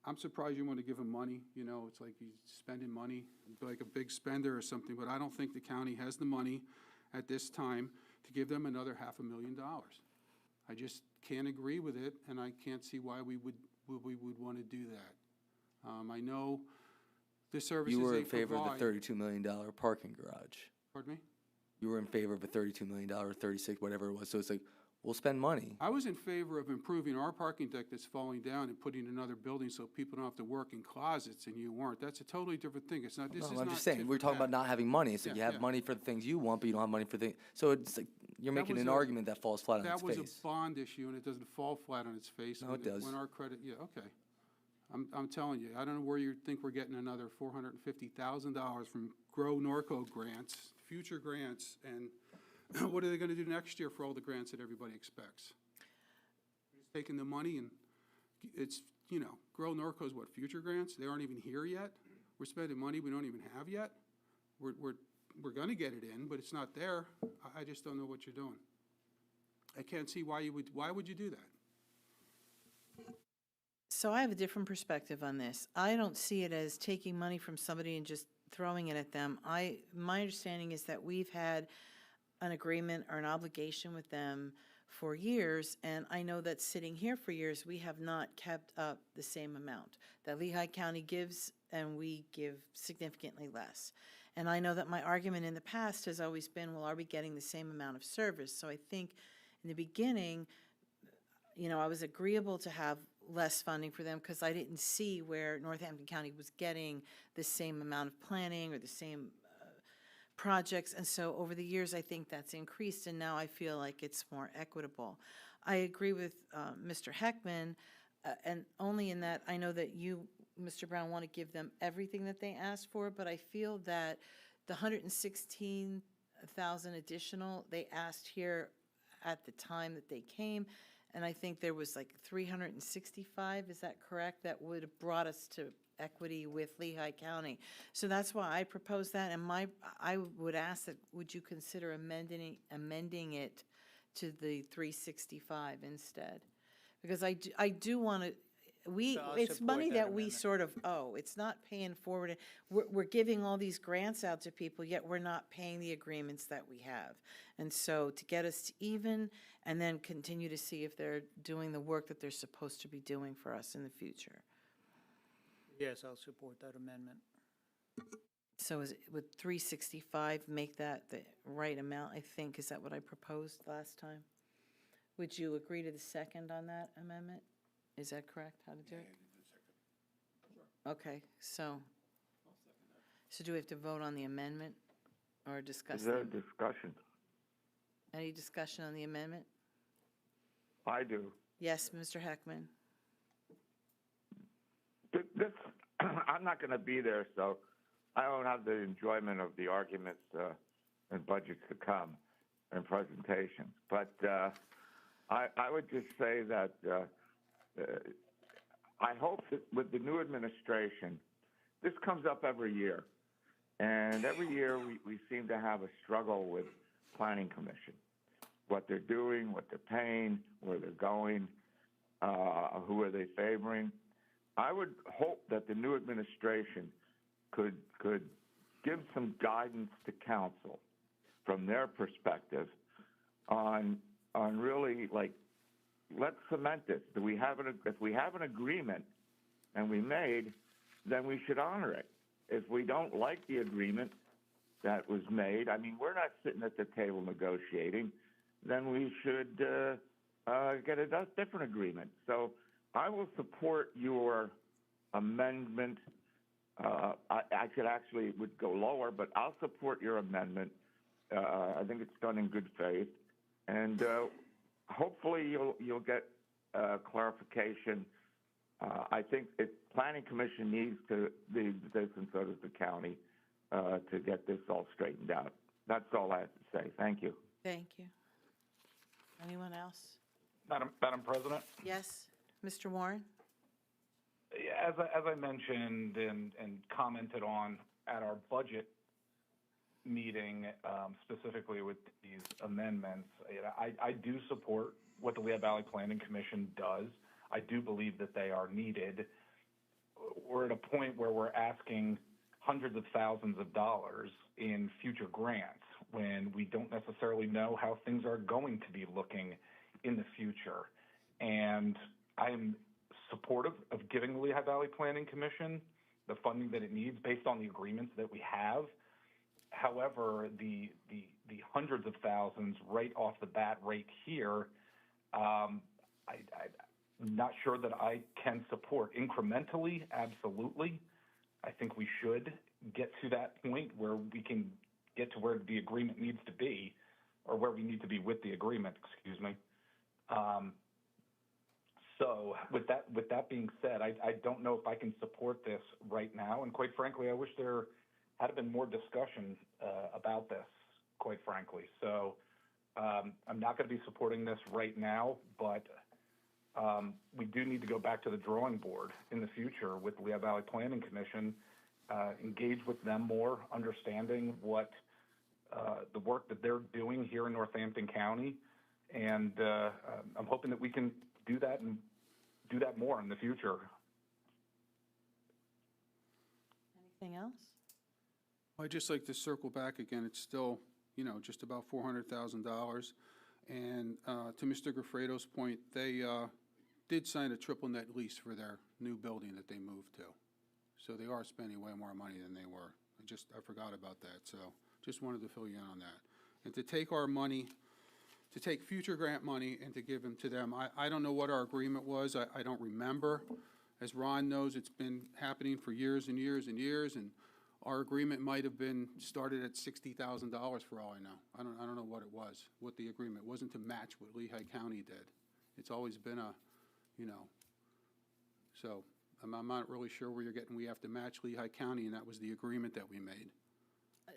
I: I'm surprised you want to give them money. You know, it's like he's spending money, like a big spender or something. But I don't think the county has the money at this time to give them another $500,000. I just can't agree with it, and I can't see why we would want to do that. I know the services
L: You were
I: they
L: in favor
I: provide.
L: of the $32 million parking garage.
I: Pardon me?
L: You were in favor of a $32 million, 36, whatever it was. So it's like, we'll spend money.
I: I was in favor of improving our parking deck that's falling down and putting another building so people don't have to work in closets, and you weren't. That's a totally different thing. It's not, this is
L: No,
I: not.
L: I'm just saying,
I: tit
L: we're
I: for
L: talking about
I: tat.
L: not having money. It's like you
I: Yeah,
L: have
I: yeah.
L: money for the things you want, but you don't have money for the, so it's like, you're
I: That
L: making
I: was
L: an
I: a-
L: argument that falls flat on its
I: That was
L: face.
I: a bond issue, and it doesn't fall flat on its face.
L: No, it does.
I: When our credit, yeah, okay. I'm telling you, I don't know where you think we're getting another $450,000 from Grow Norco grants, future grants, and what are they gonna do next year for all the grants that everybody expects? Just taking the money and it's, you know, Grow Norco's what, future grants? They aren't even here yet? We're spending money we don't even have yet? We're gonna get it in, but it's not there. I just don't know what you're doing. I can't see why would you do that?
A: So I have a different perspective on this. I don't see it as taking money from somebody and just throwing it at them. My understanding is that we've had an agreement or an obligation with them for years, and I know that sitting here for years, we have not kept up the same amount that Lehigh County gives, and we give significantly less. And I know that my argument in the past has always been, well, are we getting the same amount of service? So I think in the beginning, you know, I was agreeable to have less funding for them because I didn't see where Northampton County was getting the same amount of planning or the same projects. And so over the years, I think that's increased, and now I feel like it's more equitable. I agree with Mr. Heckman, and only in that I know that you, Mr. Brown, want to give them everything that they asked for, but I feel that the $116,000 additional they asked here at the time that they came, and I think there was like 365, is that correct? That would have brought us to equity with Lehigh County. So that's why I proposed that, and I would ask that, would you consider amending it to the 365 instead? Because I do want to,
J: So I'll
A: it's
J: support
A: money
J: that
A: that we
J: amendment.
A: sort of owe. It's not paying forward. We're giving all these grants out to people, yet we're not paying the agreements that we have. And so to get us to even, and then continue to see if they're doing the work that they're supposed to be doing for us in the future.
J: Yes, I'll support that amendment.
A: So would 365 make that the right amount, I think? Is that what I proposed last time? Would you agree to the second on that amendment? Is that correct, how to do it? Okay, so do we have to vote on the amendment or discuss
H: Is there a
A: it?
H: discussion?
A: Any discussion on the amendment?
H: I do.
A: Yes, Mr. Heckman?
H: This, I'm not going to be there, so I don't have the enjoyment of the arguments and budgets to come and presentations. But I would just say that I hope that with the new administration, this comes up every year, And every year we seem to have a struggle with Planning Commission, what they're doing, what they're paying, where they're going, who are they favoring. I would hope that the new administration could give some guidance to council from their perspective on really, like, let's cement this. If we have an agreement and we made, then we should honor it. If we don't like the agreement that was made, I mean, we're not sitting at the table negotiating, then we should get a different agreement. So I will support your amendment. I could actually would go lower, but I'll support your amendment. I think it's done in good faith, and hopefully you'll get clarification. I think Planning Commission needs to be this, and so does the county, to get this all straightened out. That's all I have to say. Thank you.
A: Thank you. Anyone else?
M: Madam President?
A: Yes, Mr. Warren?
M: As I mentioned and commented on at our budget meeting, specifically with these amendments, I do support what the Lehigh Valley Planning Commission does. I do believe that they are needed. We're at a point where we're asking hundreds of thousands of dollars in future grants when we don't necessarily know how things are going to be looking in the future. And I'm supportive of giving the Lehigh Valley Planning Commission the funding that it needs based on the agreements that we have. However, the hundreds of thousands right off the bat right here, I'm not sure that I can support. Incrementally, absolutely. I think we should get to that point where we can get to where the agreement needs to be, or where we need to be with the agreement, excuse me. So with that being said, I don't know if I can support this right now. And quite frankly, I wish there had been more discussion about this, quite frankly. So I'm not going to be supporting this right now, but we do need to go back to the drawing board in the future with the Lehigh Valley Planning Commission, engage with them more, understanding what the work that they're doing here in Northampton County. And I'm hoping that we can do that and do that more in the future.
A: Anything else?
I: I'd just like to circle back again. It's still, just about $400,000. And to Mr. Gaffredo's point, they did sign a triple net lease for their new building that they moved to. So they are spending way more money than they were. I forgot about that. So just wanted to fill you in on that. And to take our money, to take future grant money and to give them to them, I don't know what our agreement was. I don't remember. As Ron knows, it's been happening for years and years and years, and our agreement might have been started at $60,000 for all I know. I don't know what it was, what the agreement wasn't to match what Lehigh County did. It's always been so I'm not really sure where you're getting, we have to match Lehigh County, and that was the agreement that we made.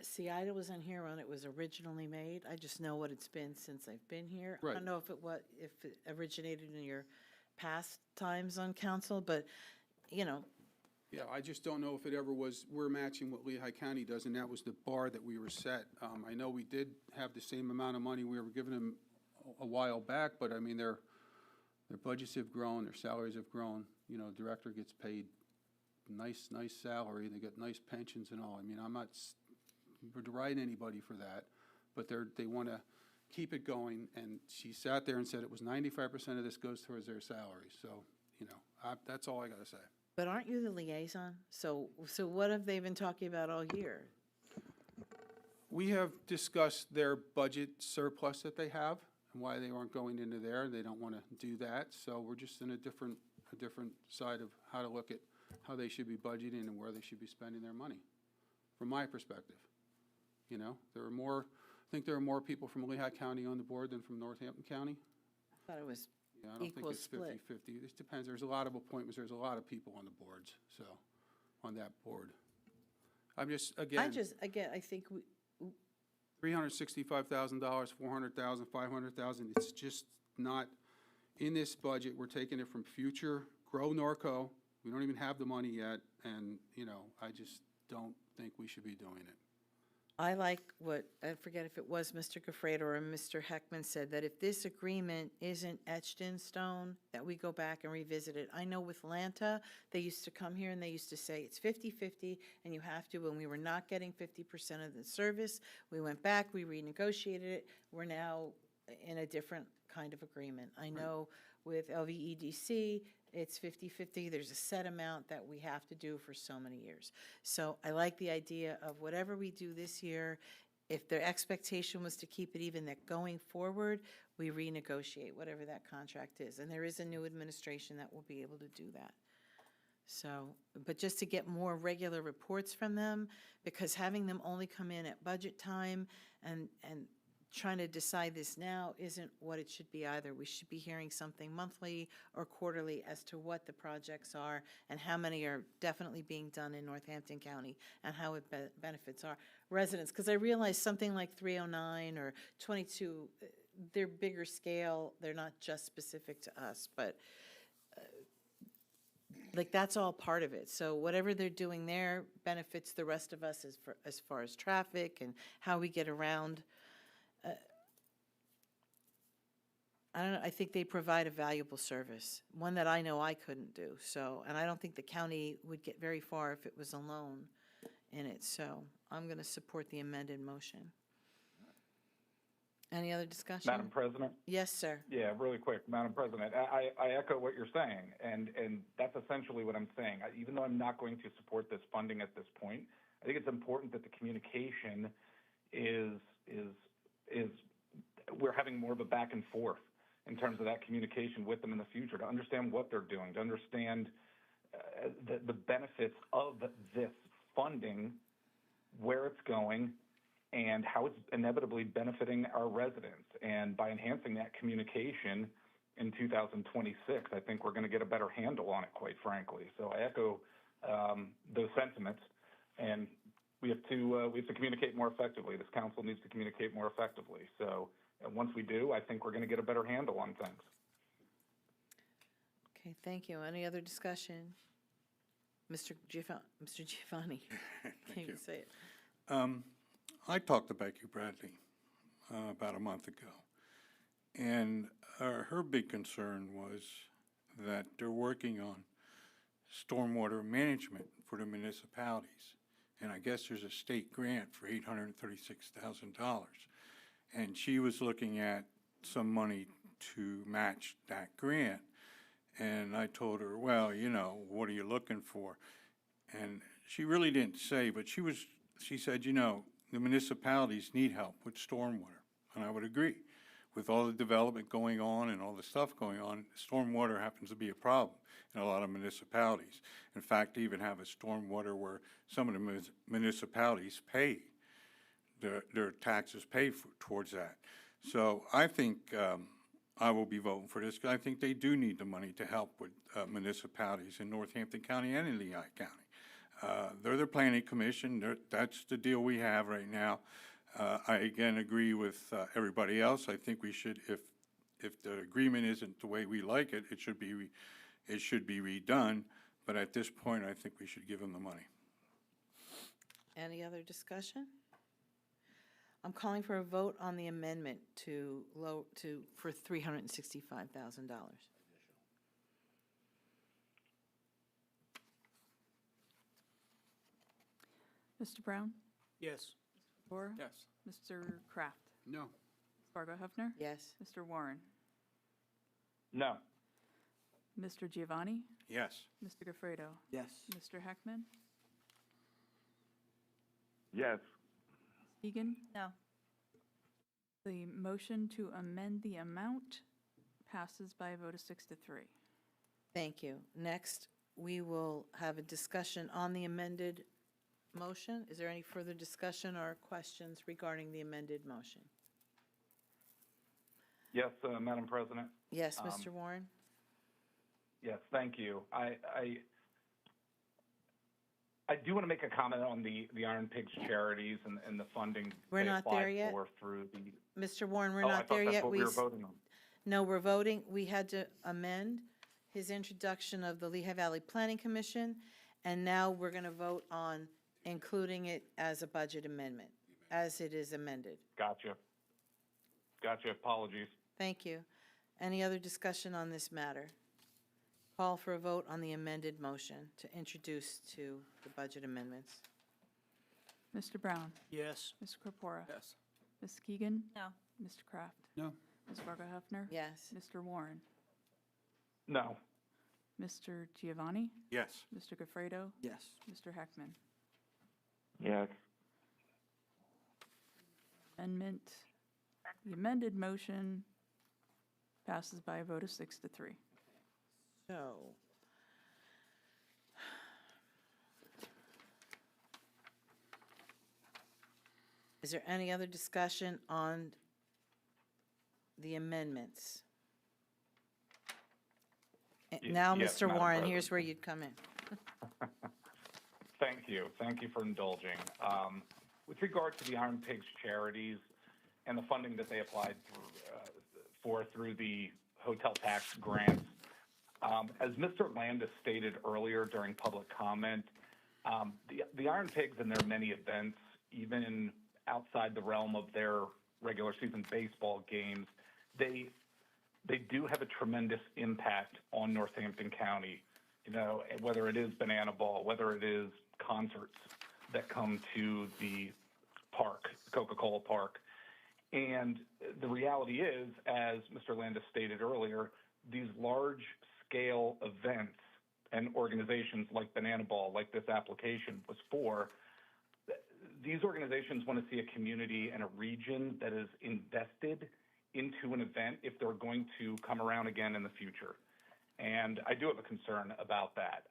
A: See, I wasn't here when it was originally made. I just know what it's been since I've been here. I
I: Right.
A: don't know if it originated in your past times on council, but,
I: Yeah, I just don't know if it ever was, we're matching what Lehigh County does, and that was the bar that we were set. I know we did have the same amount of money we were giving them a while back, but I mean, their budgets have grown, their salaries have grown. Director gets paid nice salary, they get nice pensions and all. I mean, I'm not deriding anybody for that, but they want to keep it going, and she sat there and said it was 95% of this goes towards their salary. So, that's all I got to say.
A: but aren't you the liaison? So what have they been talking about all year?
I: We have discussed their budget surplus that they have and why they aren't going into there. They don't want to do that. So we're just in a different side of how to look at how they should be budgeting and where they should be spending their money, from my perspective. I think there are more people from Lehigh County on the board than from Northampton County.
A: I thought it was
I: Yeah, I don't think
A: equal
I: it's
A: split.
I: 50-50. It depends. There's a lot of appointments. There's a lot of people on the boards, so, on that board. I'm just, again,
A: I think
I: $365,000, $400,000, $500,000, it's just not, in this budget, we're taking it from future, grow Norco. We don't even have the money yet, and, I just don't think we should be doing it.
A: I like what, I forget if it was Mr. Gafredo or Mr. Heckman said, that if this agreement isn't etched in stone, that we go back and revisit it. I know with Lanta, they used to come here and they used to say, it's 50-50, and you have to, when we were not getting 50% of the service, we went back, we renegotiated it, we're now in a different kind of agreement. I know with LVEDC, it's 50-50, there's a set amount that we have to do for so many years. So I like the idea of whatever we do this year, if their expectation was to keep it even, that going forward, we renegotiate whatever that contract is. And there is a new administration that will be able to do that. So, but just to get more regular reports from them, because having them only come in at budget time and trying to decide this now isn't what it should be either. We should be hearing something monthly or quarterly as to what the projects are and how many are definitely being done in Northampton County and how it benefits our residents. Because I realize something like 309 or 22, they're bigger scale. They're not just specific to us, but like that's all part of it. So whatever they're doing there benefits the rest of us as far as traffic and how we get around. I don't know, I think they provide a valuable service, one that I know I couldn't do. So, and I don't think the county would get very far if it was alone in it. So I'm going to support the amended motion. Any other discussion?
M: Madam President?
A: Yes, sir.
M: Yeah, really quick, Madam President. I echo what you're saying, and that's essentially what I'm saying. Even though I'm not going to support this funding at this point, I think it's important that the communication is we're having more of a back and forth in terms of that communication with them in the future, to understand what they're doing, to understand the benefits of this funding, where it's going, and how it's inevitably benefiting our residents. And by enhancing that communication in 2026, I think we're going to get a better handle on it, quite frankly. So I echo those sentiments, and we have to communicate more effectively. This council needs to communicate more effectively. So once we do, I think we're going to get a better handle on things.
A: Okay, thank you. Any other discussion? Mr. Giovanni, can you say it?
K: I talked to Becky Bradley about a month ago, and her big concern was that they're working on stormwater management for the municipalities. And I guess there's a state grant for $836,000. And she was looking at some money to match that grant. And I told her, well, you know, what are you looking for? And she really didn't say, but she said, you know, the municipalities need help with stormwater. And I would agree. With all the development going on and all the stuff going on, stormwater happens to be a problem in a lot of municipalities. In fact, they even have a stormwater where some of the municipalities pay, their taxes pay towards that. So I think I will be voting for this, because I think they do need the money to help with municipalities in Northampton County and in Lehigh County. They're the planning commission. That's the deal we have right now. I again agree with everybody else. I think we should, if the agreement isn't the way we like it, it should be redone. But at this point, I think we should give them the money.
A: Any other discussion? I'm calling for a vote on the amendment for $365,000.
B: Mr. Brown?
J: Yes.
B: Orr?
I: Yes.
B: Mr. Kraft?
I: No.
B: Fargo Hefner?
A: Yes.
B: Mr. Warren?
M: No.
B: Mr. Giovanni?
K: Yes.
B: Mr. Gafredo?
L: Yes.
B: Mr. Heckman?
H: Yes.
B: Egan?
A: No.
B: The motion to amend the amount passes by a vote of 6-3.
A: Thank you. Next, we will have a discussion on the amended motion. Is there any further discussion or questions regarding the amended motion?
M: Yes, Madam President.
A: Yes, Mr. Warren?
M: Yes, thank you. I do want to make a comment on the Iron Pigs charities and the funding
A: We're
M: they
A: not
M: applied
A: there yet.
M: for through the.
A: Mr. Warren, we're
M: Oh, I
A: not
M: thought
A: there
M: that's
A: yet.
M: what we were voting on.
A: No, we're voting. We had to amend his introduction of the Lehigh Valley Planning Commission, and now we're going to vote on including it as a budget amendment, as it is amended.
M: Gotcha. Gotcha. Apologies.
A: Thank you. Any other discussion on this matter? Call for a vote on the amended motion to introduce to the budget amendments.
B: Mr. Brown?
J: Yes.
B: Ms. Corpora?
L: Yes.
B: Ms. Keegan?
F: No.
B: Mr. Kraft?
I: No.
B: Ms. Fargo Hefner?
A: Yes.
B: Mr. Warren?
M: No.
B: Mr. Giovanni?
K: Yes.
B: Mr. Gafredo?
L: Yes.
B: Mr. Heckman?
H: Yes.
B: The amended motion passes by a vote of 6 to 3.
A: So, is there any other discussion on the amendments? Now,
M: yes,
A: Mr.
M: Madam
A: Warren,
M: President.
A: here's where you'd come in.
M: Thank you. Thank you for indulging. With regard to the Iron Pigs charities and the funding that they applied through the hotel tax grants, as Mr. Landis stated earlier during public comment, the Iron Pigs and their many events, even outside the realm of their regular season baseball games, they do have a tremendous impact on Northampton County. You know, whether it is Banana Ball, whether it is concerts that come to the park, Coca-Cola Park. And the reality is, as Mr. Landis stated earlier, these large-scale events and organizations like Banana Ball, like this application was for, these organizations want to see a community and a region that is invested into an event if they're going to come around again in the future. And I do have a concern about that.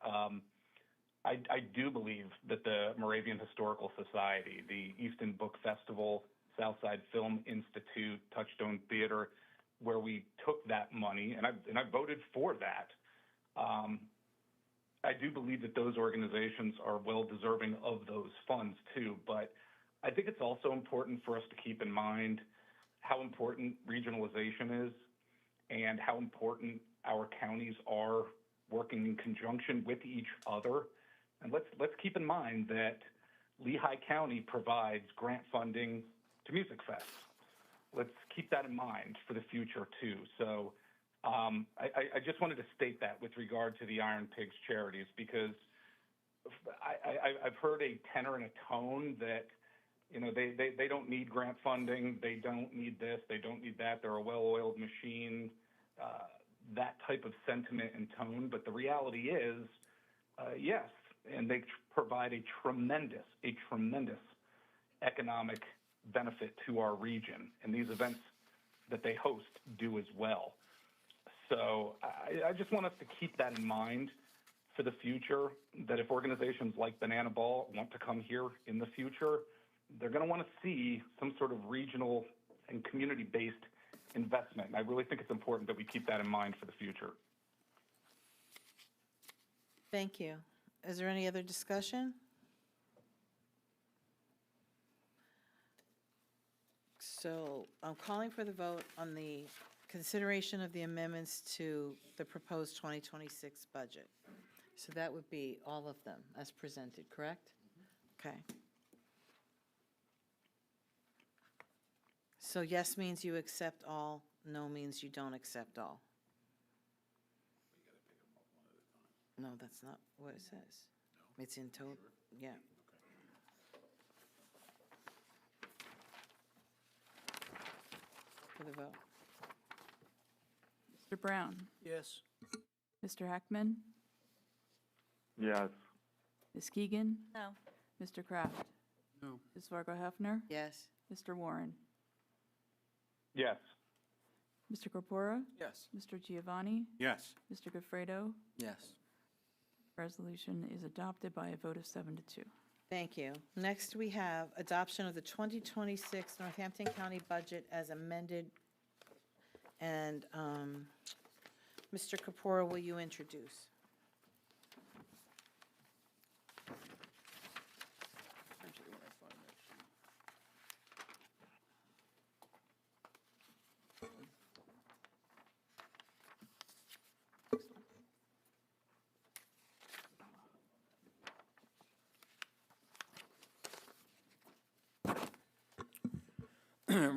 M: I do believe that the Moravian Historical Society, the Easton Book Festival, Southside Film Institute, Touchstone Theater, where we took that money, and I voted for that. I do believe that those organizations are well deserving of those funds too, but I think it's also important for us to keep in mind how important regionalization is and how important our counties are working in conjunction with each other. And let's keep in mind that Lehigh County provides grant funding to Music Fest. Let's keep that in mind for the future too. So I just wanted to state that with regard to the Iron Pigs charities, because I've heard a tenor and a tone that, you know, they don't need grant funding, they don't need this, they don't need that, they're a well-oiled machine, that type of sentiment and tone. But the reality is, yes, and they provide a tremendous economic benefit to our region, and these events that they host do as well. So I just want us to keep that in mind for the future, that if organizations like Banana Ball want to come here in the future, they're going to want to see some sort of regional and community-based investment. And I really think it's important that we keep that in mind for the future.
A: Thank you. Is there any other discussion? So I'm calling for the vote on the consideration of the amendments to the proposed 2026 budget. So that would be all of them as presented, correct? Okay. So yes means you accept all, no means you don't accept all. No, that's not what it says. It's in total, yeah. For the vote.
B: Mr. Brown?
J: Yes.
B: Mr. Heckman?
H: Yes.
B: Ms. Keegan?
F: No.
B: Mr. Kraft?
I: No.
B: Ms. Fargo Hefner?
A: Yes.
B: Mr. Warren?
M: Yes.
B: Mr. Corpora?
L: Yes.
B: Mr. Giovanni?
K: Yes.
B: Mr. Gafredo?
L: Yes.
B: Resolution is adopted by a vote of 7 to 2.
A: Thank you. Next, we have adoption of the 2026 Northampton County budget as amended. And Mr. Kapora, will you introduce?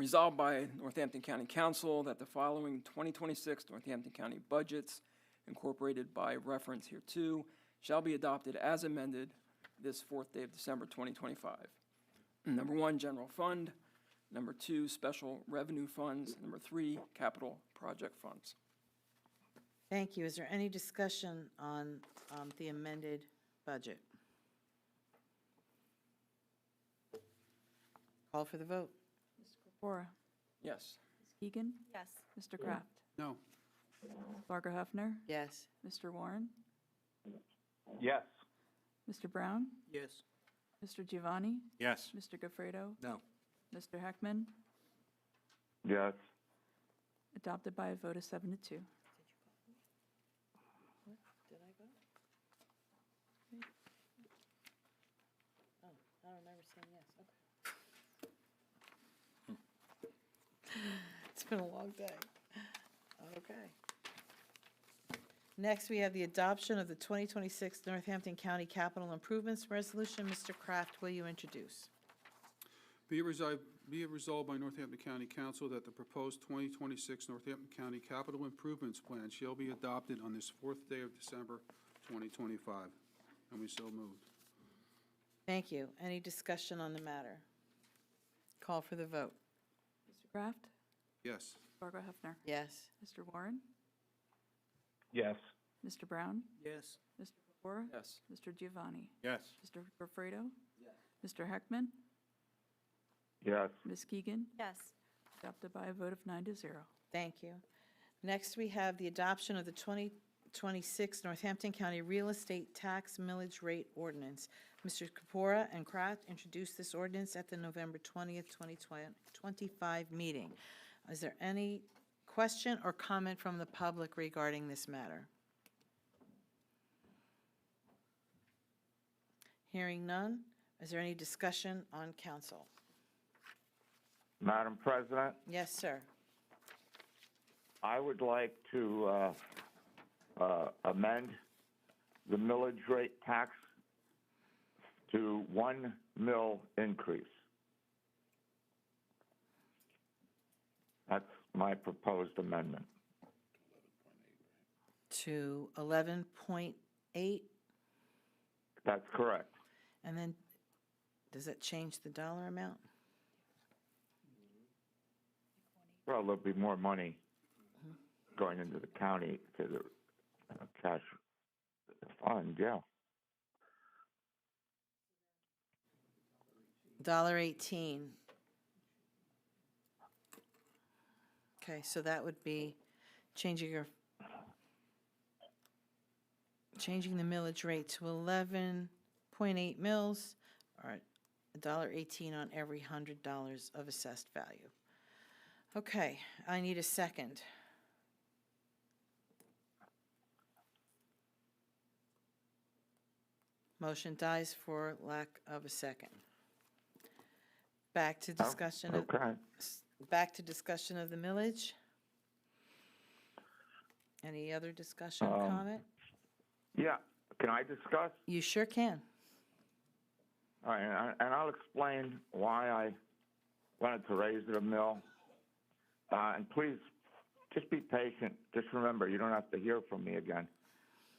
N: Resolved by Northampton County Council that the following 2026 Northampton County budgets, incorporated by reference hereto, shall be adopted as amended this 4th day of December 2025. Number 1, general fund. Number 2, special revenue funds. Number 3, capital project funds.
A: Thank you. Is there any discussion on the amended budget? Call for the vote.
B: Mr. Corpora.
N: Yes.
B: Ms. Keegan.
F: Yes.
B: Mr. Kraft.
I: No.
B: Fargo Hefner.
A: Yes.
B: Mr. Warren.
M: Yes.
B: Mr. Brown.
J: Yes.
B: Mr. Giovanni.
K: Yes.
B: Mr. Goffredo.
L: No.
B: Mr. Heckman.
H: Yes.
B: Adopted by a vote of 7-2.
A: Did I vote? Oh, I don't remember saying yes. Okay. It's been a long day. Okay. Next, we have the adoption of the 2026 Northampton County Capital Improvements Resolution. Mr. Kraft, will you introduce?
I: Be it resolved by Northampton County Council that the proposed 2026 Northampton County Capital Improvements Plan shall be adopted on this 4th day of December 2025. And we so moved.
A: Thank you. Any discussion on the matter? Call for the vote.
B: Mr. Kraft.
I: Yes.
B: Fargo Hefner.
A: Yes.
B: Mr. Warren.
M: Yes.
B: Mr. Brown.
J: Yes.
B: Mr. Corpora.
N: Yes.
B: Mr. Giovanni.
K: Yes.
B: Mr. Goffredo. Mr. Heckman.
H: Yes.
B: Ms. Keegan.
F: Yes.
B: Adopted by a vote of 9-0.
A: Thank you. Next, we have the adoption of the 2026 Northampton County Real Estate Tax Millage Rate Ordinance. Mr. Kapora and Kraft introduced this ordinance at the November 20th, 2025 meeting. Is there any question or comment from the public regarding this matter? Hearing none, is there any discussion on council?
H: Madam President,
A: Yes, sir.
H: I would like to amend the millage rate tax to 1 mil increase. That's my proposed amendment.
A: To 11.8,
H: That's correct.
A: and then, does that change the dollar amount?
H: Well, there'll be more money going into the county to the cash fund, yeah.
A: $1.18. Okay, so that would be changing the millage rate to 11.8 mils, or $1.18 on every $100 of assessed value. Okay, I need a second. Motion dies for lack of a second. Back to discussion of,
H: Okay.
A: back to discussion of the millage. Any other discussion or comment?
H: Yeah, can I discuss?
A: You sure can.
H: All right, and I'll explain why I wanted to raise it a mil. And please, just be patient. Just remember, you don't have to hear from me again.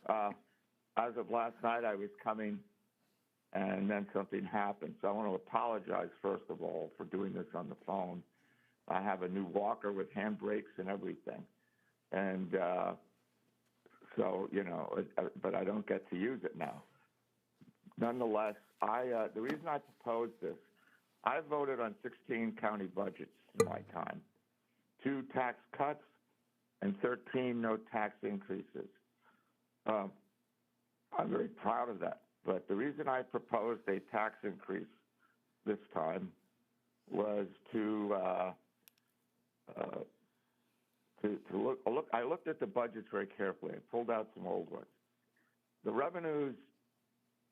H: As of last night, I was coming, and then something happened. So I want to apologize, first of all, for doing this on the phone. I have a new walker with handbrakes and everything. And so, you know, but I don't get to use it now. Nonetheless, the reason I proposed this, I voted on 16 county budgets in my time, 2 tax cuts and 13 no tax increases. I'm very proud of that. But the reason I proposed a tax increase this time was to look. I looked at the budgets very carefully. I pulled out some old ones. The revenues,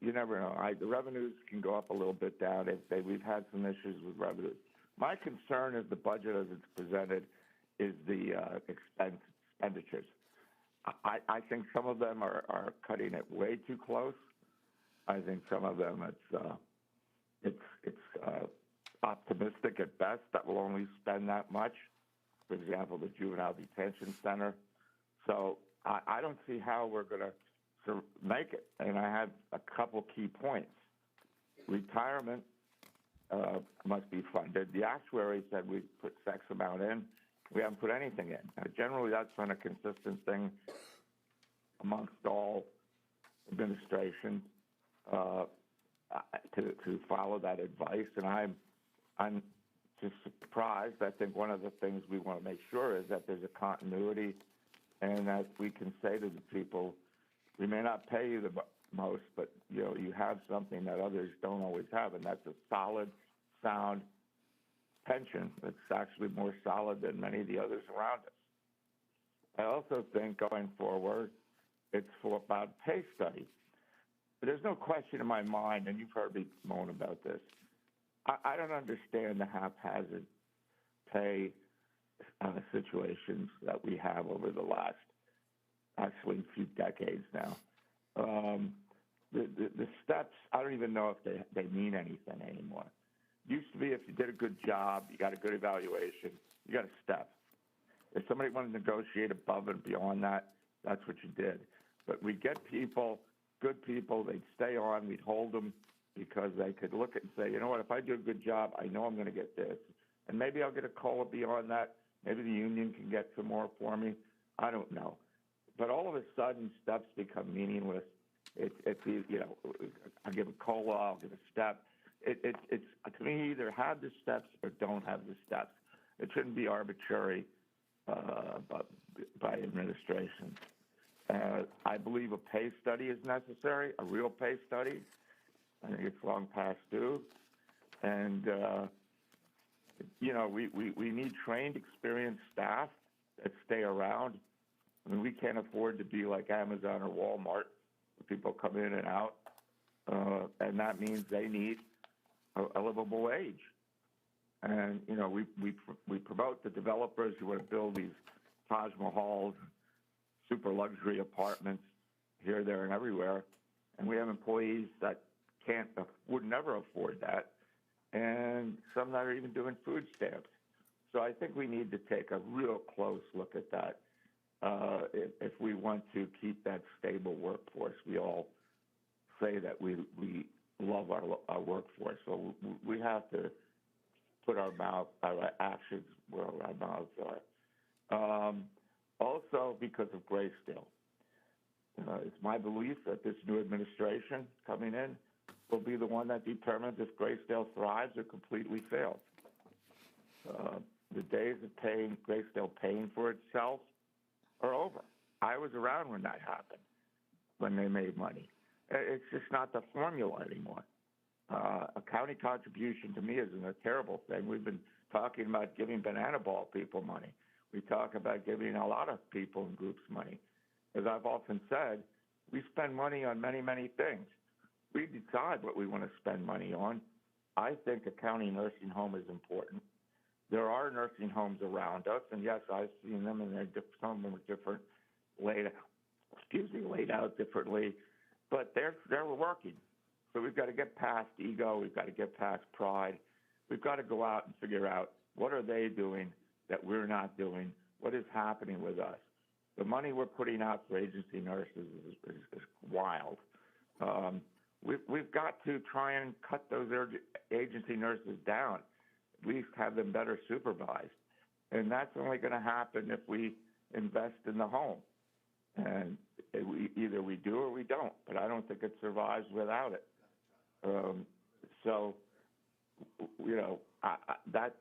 H: you never know. The revenues can go up a little bit down. We've had some issues with revenues. My concern is the budget as it's presented is the expenditures. I think some of them are cutting it way too close. I think some of them it's optimistic at best that we'll only spend that much. For example, the juvenile detention center. So I don't see how we're going to make it. And I have a couple key points. Retirement must be funded. The actuary said we put X amount in. We haven't put anything in. Now, generally, that's been a consistent thing amongst all administrations to follow that advice. And I'm just surprised. I think one of the things we want to make sure is that there's a continuity and that we can say to the people, we may not pay you the most, but you have something that others don't always have, and that's a solid, sound pension that's actually more solid than many of the others around us. I also think going forward, it's about pay study. But there's no question in my mind, and you've heard me moan about this, I don't understand the haphazard pay situations that we have over the last, actually, few decades now. The steps, I don't even know if they mean anything anymore. Used to be if you did a good job, you got a good evaluation, you got a step. If somebody wanted to negotiate above and beyond that, that's what you did. But we get people, good people, they'd stay on, we'd hold them because they could look at and say, you know what, if I do a good job, I know I'm going to get this. And maybe I'll get a COLA beyond that. Maybe the union can get some more for me. I don't know. But all of a sudden, steps become meaningless. It's I'll give a COLA, I'll give a step. It's to me, either have the steps or don't have the steps. It shouldn't be arbitrary by administration. I believe a pay study is necessary, a real pay study. I think it's long past due. And, we need trained, experienced staff that stay around. I mean, we can't afford to be like Amazon or Walmart, where people come in and out. And that means they need a livable wage. And, we promote the developers who want to build these Taj Mahals, super luxury apartments here, there, and everywhere. And we have employees that would never afford that. And some that are even doing food stamps. So I think we need to take a real close look at that if we want to keep that stable workforce. We all say that we love our workforce, so we have to put our actions where our mouths are. Also, because of Grayscale. It's my belief that this new administration coming in will be the one that determines if Grayscale thrives or completely fails. The days of Grayscale paying for itself are over. I was around when that happened, when they made money. It's just not the formula anymore. A county contribution to me isn't a terrible thing. We've been talking about giving banana ball people money. We talk about giving a lot of people and groups money. As I've often said, we spend money on many, many things. We decide what we want to spend money on. I think a county nursing home is important. There are nursing homes around us, and yes, I've seen them, and some of them are laid out differently, but they're working. So we've got to get past ego. We've got to get past pride. We've got to go out and figure out what are they doing that we're not doing. What is happening with us? The money we're putting out for agency nurses is wild. We've got to try and cut those agency nurses down, at least have them better supervised. And that's only going to happen if we invest in the home. And either we do or we don't, but I don't think it survives without it.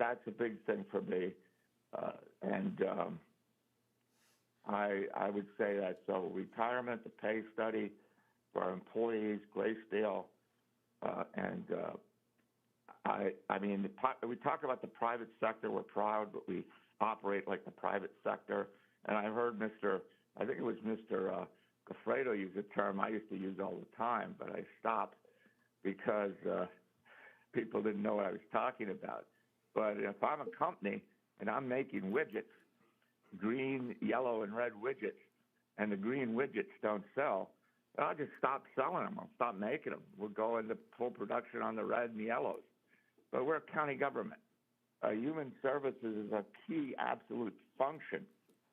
H: That's a big thing for me. I would say that. So retirement, the pay study for our employees, Grayscale, we talk about the private sector. We're proud, but we operate like the private sector. And I heard I think it was Mr. Goffredo use a term I used to use all the time, but I stopped because people didn't know what I was talking about. But if I'm a company and I'm making widgets, green, yellow, and red widgets, and the green widgets don't sell, I'll just stop selling them. I'll stop making them. We'll go into full production on the red and the yellows. but we're a county government. Human services is a key absolute function.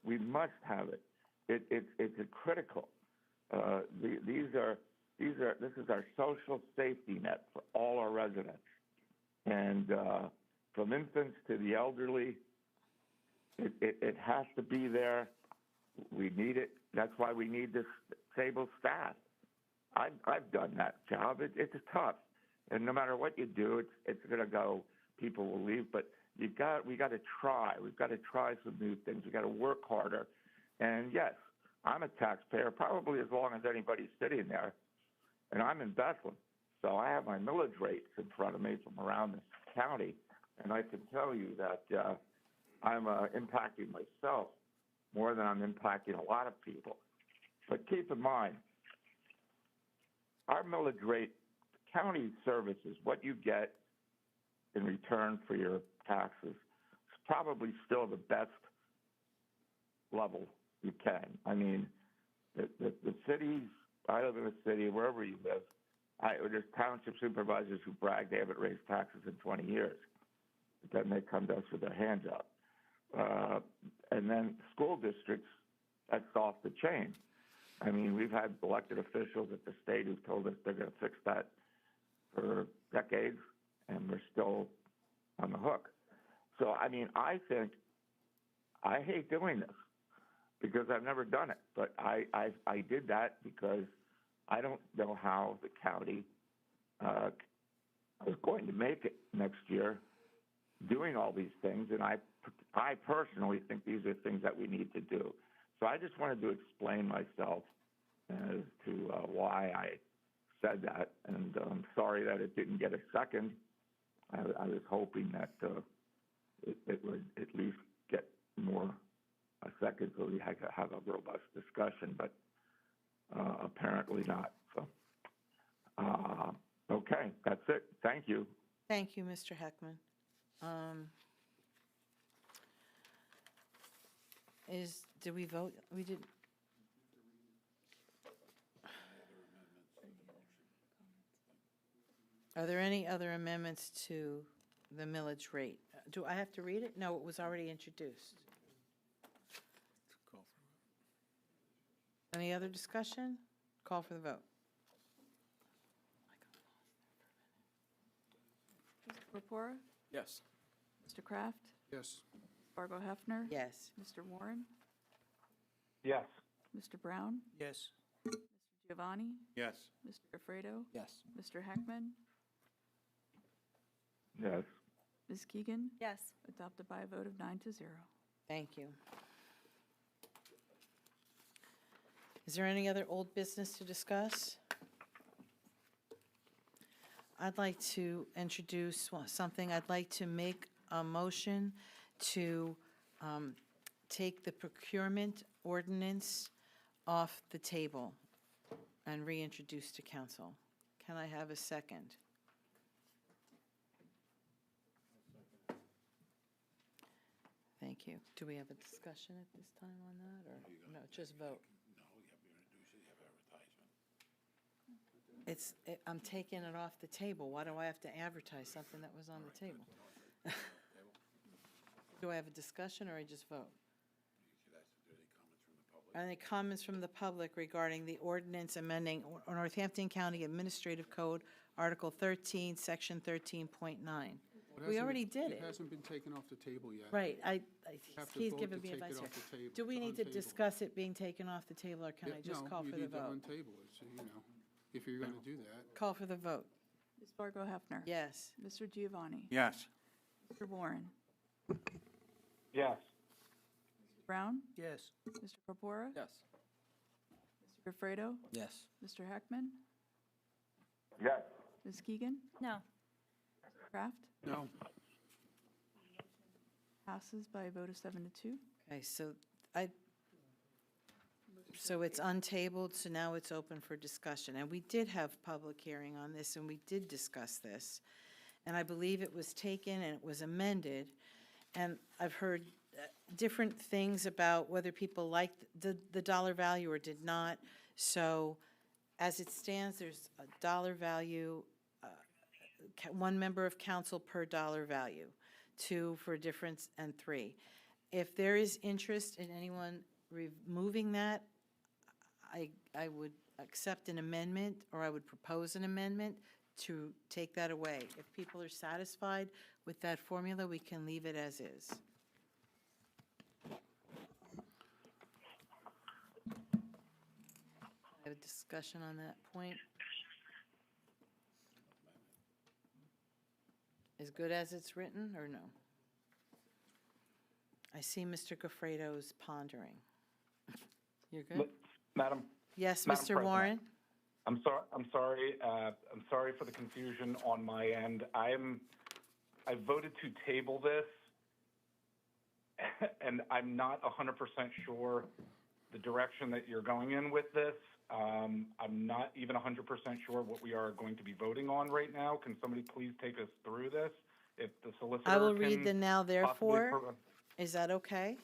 H: We must have it. It's a critical. This is our social safety net for all our residents. And from infants to the elderly, it has to be there. We need it. That's why we need this stable staff. I've done that job. It's tough, and no matter what you do, it's going to go. People will leave, but we got to try. We've got to try some new things. We got to work harder. And yes, I'm a taxpayer, probably as long as anybody's sitting there, and I'm in Bethlehem, so I have my millage rates in front of me from around this county, and I can tell you that I'm impacting myself more than I'm impacting a lot of people. But keep in mind, our millage rate, county services, what you get in return for your taxes, is probably still the best level you can. I mean, the cities, I live in a city, wherever you live, there's township supervisors who brag they haven't raised taxes in 20 years. But then they come to us with their hands up. And then school districts, that's off the chain. I mean, we've had elected officials at the state who've told us they're going to fix that for decades, and we're still on the hook. So, I mean, I hate doing this because I've never done it, but I did that because I don't know how the county is going to make it next year doing all these things, and I personally think these are things that we need to do. So I just wanted to explain myself as to why I said that, and I'm sorry that it didn't get a second. I was hoping that it would at least get a second so we could have a robust discussion, but apparently not. So, okay, that's it. Thank you.
A: Thank you, Mr. Heckman. Did we vote? We did. Are there any other amendments to the millage rate? Do I have to read it? No, it was already introduced. Any other discussion? Call for the vote.
B: Mr. Purpura?
I: Yes.
B: Mr. Kraft?
I: Yes.
B: Fargo Hefner?
A: Yes.
B: Mr. Warren?
M: Yes.
B: Mr. Brown?
J: Yes.
B: Mr. Giovanni?
K: Yes.
B: Mr. Alfredo?
L: Yes.
B: Mr. Heckman?
H: Yes.
B: Ms. Keegan?
F: Yes.
B: Adopted by a vote of 9-0.
A: Thank you. Is there any other old business to discuss? I'd like to introduce something. I'd like to make a motion to take the procurement ordinance off the table and reintroduce to council. Can I have a second? Thank you. Do we have a discussion at this time on that, or no, just vote? I'm taking it off the table. Why do I have to advertise something that was on the table? Do I have a discussion, or I just vote? Any comments from the public regarding the ordinance amending Northampton County Administrative Code, Article 13, Section 13.9? We already did it.
I: It hasn't been taken off the table yet.
A: Right,
I: Have to
A: he's
I: vote
A: giving
I: to
A: me
I: take it
A: advice here.
I: off the table.
A: Do we
I: It's
A: need
I: on
A: to
I: table.
A: discuss it being taken off the table, or can I just call for the
I: No, you need to
A: vote?
I: untable it, so, if you're going to do that.
A: Call for the vote.
B: Ms. Fargo Hefner?
A: Yes.
B: Mr. Giovanni?
K: Yes.
B: Mr. Warren?
M: Yes.
B: Mr. Brown?
J: Yes.
B: Mr. Purpura?
L: Yes.
B: Mr. Alfredo?
L: Yes.
B: Mr. Heckman?
H: Yes.
B: Ms. Keegan?
F: No.
B: Mr. Kraft?
I: No.
B: Passes by a vote of 7-2.
A: Okay, so it's untabled, so now it's open for discussion. And we did have public hearing on this, and we did discuss this. And I believe it was taken and it was amended. And I've heard different things about whether people liked the dollar value or did not. So as it stands, there's a dollar value one member of council per dollar value, 2 for difference, and 3. If there is interest in anyone removing that, I would accept an amendment, or I would propose an amendment to take that away. If people are satisfied with that formula, we can leave it as is. Have a discussion on that point. As good as it's written, or no? I see Mr. Goffredo's pondering. You're good?
M: Madam?
A: Yes,
M: Madam
A: Mr.
M: President.
A: Warren?
M: I'm sorry for the confusion on my end. I voted to table this, and I'm not 100% sure the direction that you're going in with this. I'm not even 100% sure what we are going to be voting on right now. Can somebody please take us through this? If the solicitor
A: I will
M: can
A: read the now
M: possibly
A: therefore. Is that okay?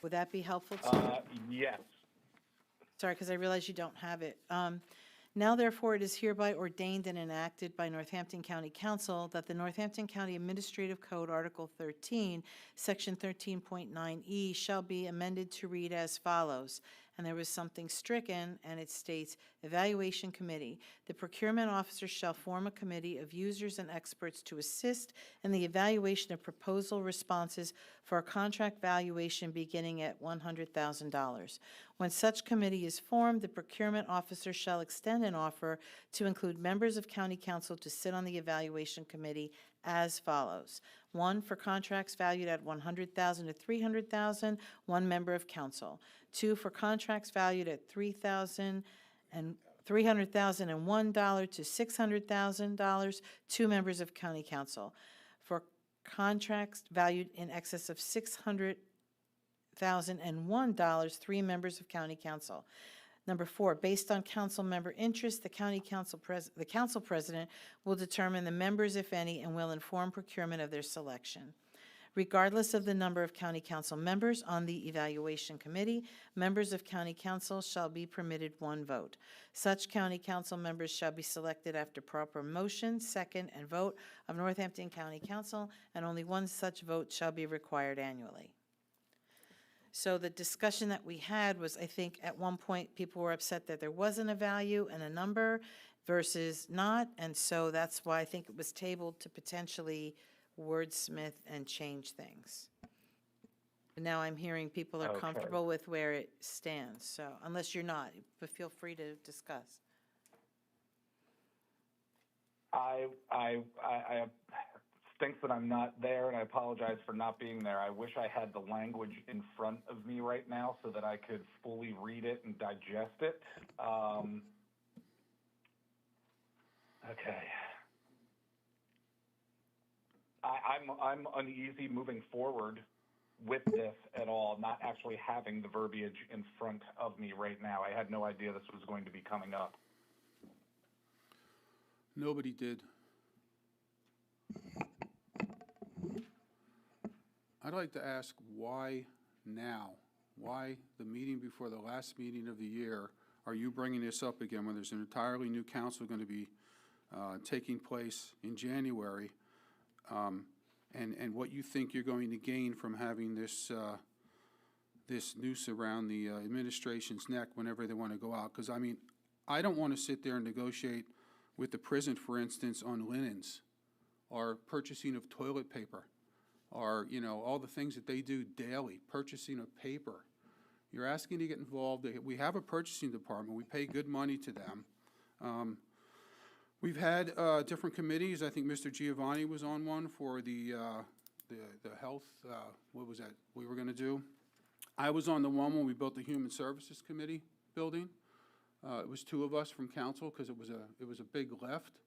A: Would that be helpful to you?
M: Yes.
A: Sorry, because I realize you don't have it. Now therefore, it is hereby ordained and enacted by Northampton County Council that the Northampton County Administrative Code, Article 13, Section 13.9E, shall be amended to read as follows. And there was something stricken, and it states, Evaluation Committee. The procurement officer shall form a committee of users and experts to assist in the evaluation of proposal responses for a contract valuation beginning at $100,000. When such committee is formed, the procurement officer shall extend an offer to include members of county council to sit on the evaluation committee as follows. 1, for contracts valued at $100,000 to $300,000, 1 member of council. 2, for contracts valued at $300,001 to $600,000, 2 members of county council. For contracts valued in excess of $600,001, 3 members of county council. Number 4, based on council member interest, the council president will determine the members, if any, and will inform procurement of their selection. Regardless of the number of county council members on the evaluation committee, members of county council shall be permitted 1 vote. Such county council members shall be selected after proper motion, second, and vote of Northampton County Council, and only 1 such vote shall be required annually. So the discussion that we had was, I think, at one point, people were upset that there wasn't a value and a number versus not, and so that's why I think it was tabled to potentially wordsmith and change things. Now I'm hearing people are
M: Okay.
A: comfortable with where it stands, so unless you're not, but feel free to discuss.
M: I stinks that I'm not there, and I apologize for not being there. I wish I had the language in front of me right now so that I could fully read it and digest it. Okay. I'm uneasy moving forward with this at all, not actually having the verbiage in front of me right now. I had no idea this was going to be coming up.
I: Nobody did. I'd like to ask why now? Why the meeting before the last meeting of the year are you bringing this up again when there's an entirely new council going to be taking place in January? And what you think you're going to gain from having this this noose around the administration's neck whenever they want to go out? Because, I mean, I don't want to sit there and negotiate with the prison, for instance, on linens or purchasing of toilet paper or, you know, all the things that they do daily, purchasing of paper. You're asking to get involved. We have a purchasing department. We pay good money to them. We've had different committees. I think Mr. Giovanni was on one for the health, what was that we were going to do? I was on the one when we built the Human Services Committee building. It was 2 of us from council because it was a big lift.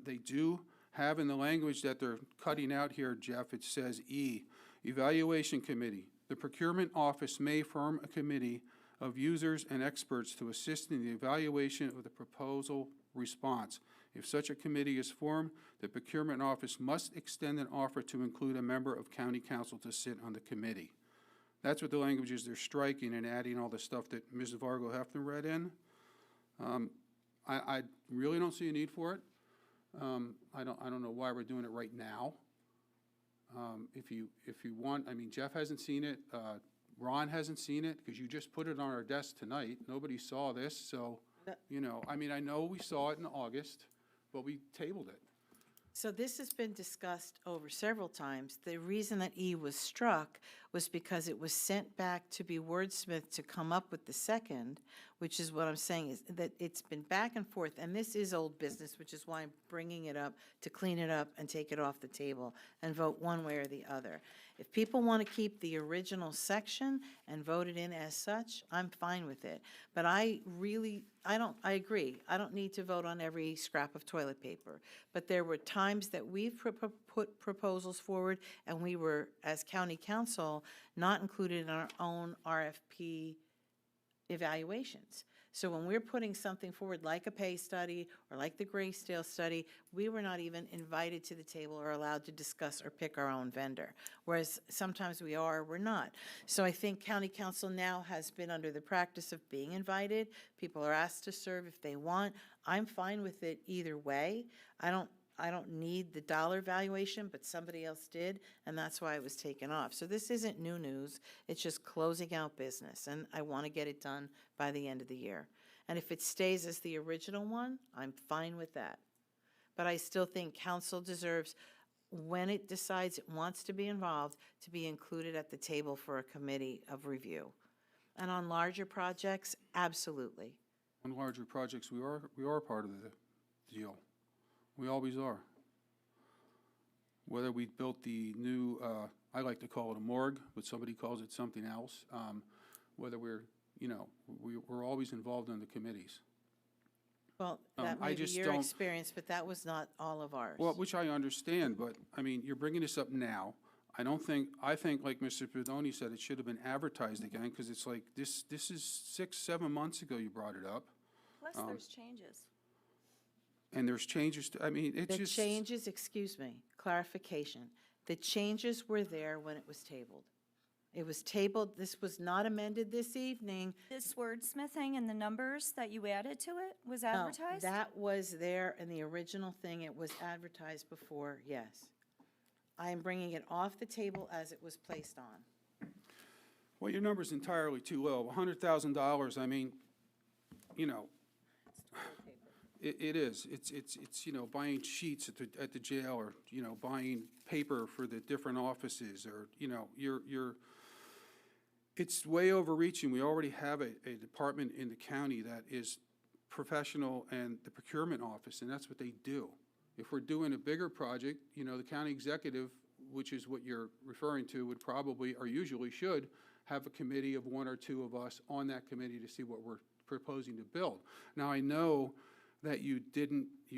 I: They do have in the language that they're cutting out here, Jeff, it says E, Evaluation Committee. The procurement office may form a committee of users and experts to assist in the evaluation of the proposal response. If such a committee is formed, the procurement office must extend an offer to include a member of county council to sit on the committee. That's what the language is they're striking and adding all the stuff that Ms. Vargo-Hefner read in. I really don't see a need for it. I don't know why we're doing it right now. If you want, I mean, Jeff hasn't seen it, Ron hasn't seen it, because you just put it on our desk tonight. Nobody saw this, so, you know, I mean, I know we saw it in August, but we tabled it.
A: So this has been discussed over several times. The reason that E was struck was because it was sent back to be wordsmithed to come up with the second, which is what I'm saying, is that it's been back and forth, and this is old business, which is why I'm bringing it up, to clean it up and take it off the table and vote one way or the other. If people want to keep the original section and vote it in as such, I'm fine with it. But I agree. I don't need to vote on every scrap of toilet paper. But there were times that we've put proposals forward, and we were, as county council, not included in our own RFP evaluations. So when we're putting something forward like a pay study or like the Graysdale study, we were not even invited to the table or allowed to discuss or pick our own vendor. Whereas sometimes we are, we're not. So I think county council now has been under the practice of being invited. People are asked to serve if they want. I'm fine with it either way. I don't need the dollar valuation, but somebody else did, and that's why it was taken off. So this isn't new news. It's just closing out business, and I want to get it done by the end of the year. And if it stays as the original one, I'm fine with that. But I still think council deserves, when it decides it wants to be involved, to be included at the table for a committee of review. And on larger projects, absolutely.
I: On larger projects, we are part of the deal. We always are. Whether we built the new, I like to call it a morgue, but somebody calls it something else. Whether we're, you know, we're always involved in the committees.
A: Well, that
I: I
A: may be
I: just
A: your
I: don't-
A: experience, but that was not all of ours.
I: Well, which I understand, but, I mean, you're bringing this up now. I think, like Mr. Pedoni said, it should have been advertised again, because it's like, this is 6-7 months ago you brought it up.
O: Plus, there's changes.
I: And there's changes to, I mean, it's just.
A: The changes, excuse me, clarification. The changes were there when it was tabled. It was tabled, this was not amended this evening.
O: This wordsmithing and the numbers that you added to it was
A: No,
O: advertised?
A: that was there in the original thing. It was advertised before, yes. I am bringing it off the table as it was placed on.
I: Well, your number's entirely too low. $100,000, I mean, you know, it is. It's, you know, buying sheets at the jail, or, you know, buying paper for the different offices, or, you know, it's way overreaching. We already have a department in the county that is professional, and the procurement office, and that's what they do. If we're doing a bigger project, you know, the county executive, which is what you're referring to, would probably, or usually should, have a committee of 1 or 2 of us on that committee to see what we're proposing to build. Now, I know that you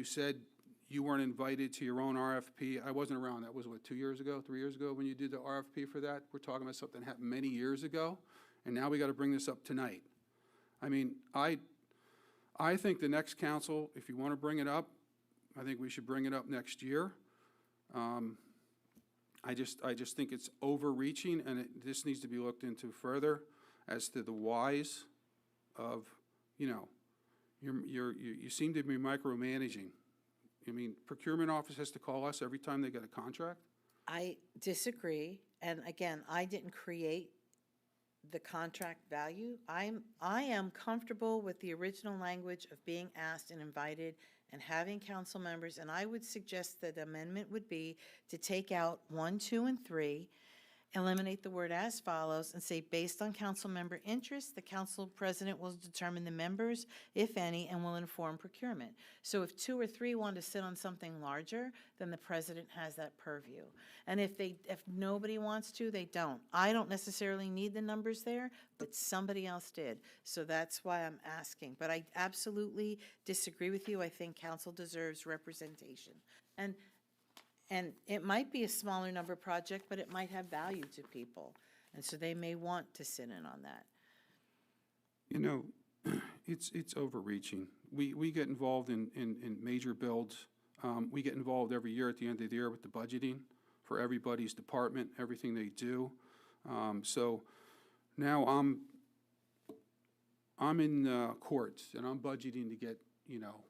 I: said you weren't invited to your own RFP. I wasn't around. That was, what, 2 years ago, 3 years ago when you did the RFP for that? We're talking about something that happened many years ago, and now we got to bring this up tonight. I mean, I think the next council, if you want to bring it up, I think we should bring it up next year. I just think it's overreaching, and this needs to be looked into further as to the whys of, you know, you seem to be micromanaging. I mean, procurement office has to call us every time they get a contract?
A: I disagree, and again, I didn't create the contract value. I am comfortable with the original language of being asked and invited and having council members, and I would suggest that amendment would be to take out 1, 2, and 3, eliminate the word as follows, and say, based on council member interest, the council president will determine the members, if any, and will inform procurement. So if 2 or 3 want to sit on something larger, then the president has that purview. And if nobody wants to, they don't. I don't necessarily need the numbers there, but somebody else did. So that's why I'm asking. But I absolutely disagree with you. I think council deserves representation. And it might be a smaller number project, but it might have value to people. And so they may want to sit in on that.
I: You know, it's overreaching. We get involved in major builds. We get involved every year at the end of the year with the budgeting for everybody's department, everything they do. So now I'm in courts, and I'm budgeting to get, you know,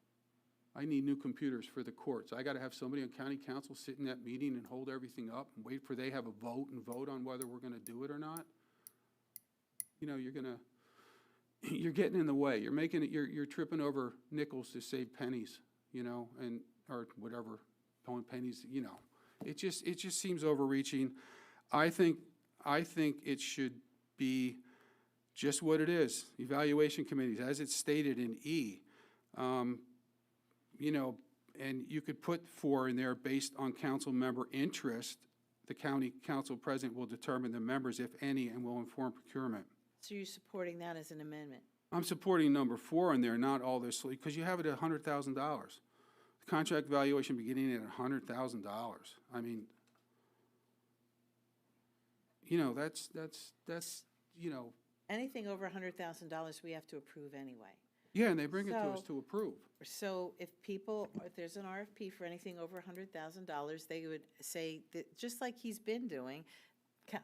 I: I need new computers for the courts. I got to have somebody on county council sit in that meeting and hold everything up and wait for they have a vote and vote on whether we're going to do it or not. You know, you're getting in the way. You're making it, you're tripping over nickels to save pennies, you know, and, or whatever, pulling pennies, you know. It just seems overreaching. I think it should be just what it is, evaluation committees, as it's stated in E. You know, and you could put 4 in there based on council member interest. The county council president will determine the members, if any, and will inform procurement.
A: So you're supporting that as an amendment?
I: I'm supporting number 4 in there, not all this, because you have it at $100,000. The contract valuation beginning at $100,000. I mean, you know, that's, you know.
A: Anything over $100,000, we have to approve anyway.
I: Yeah, and they bring it to us
A: So-
I: to approve.
A: So if there's an RFP for anything over $100,000, they would say, that just like he's been doing,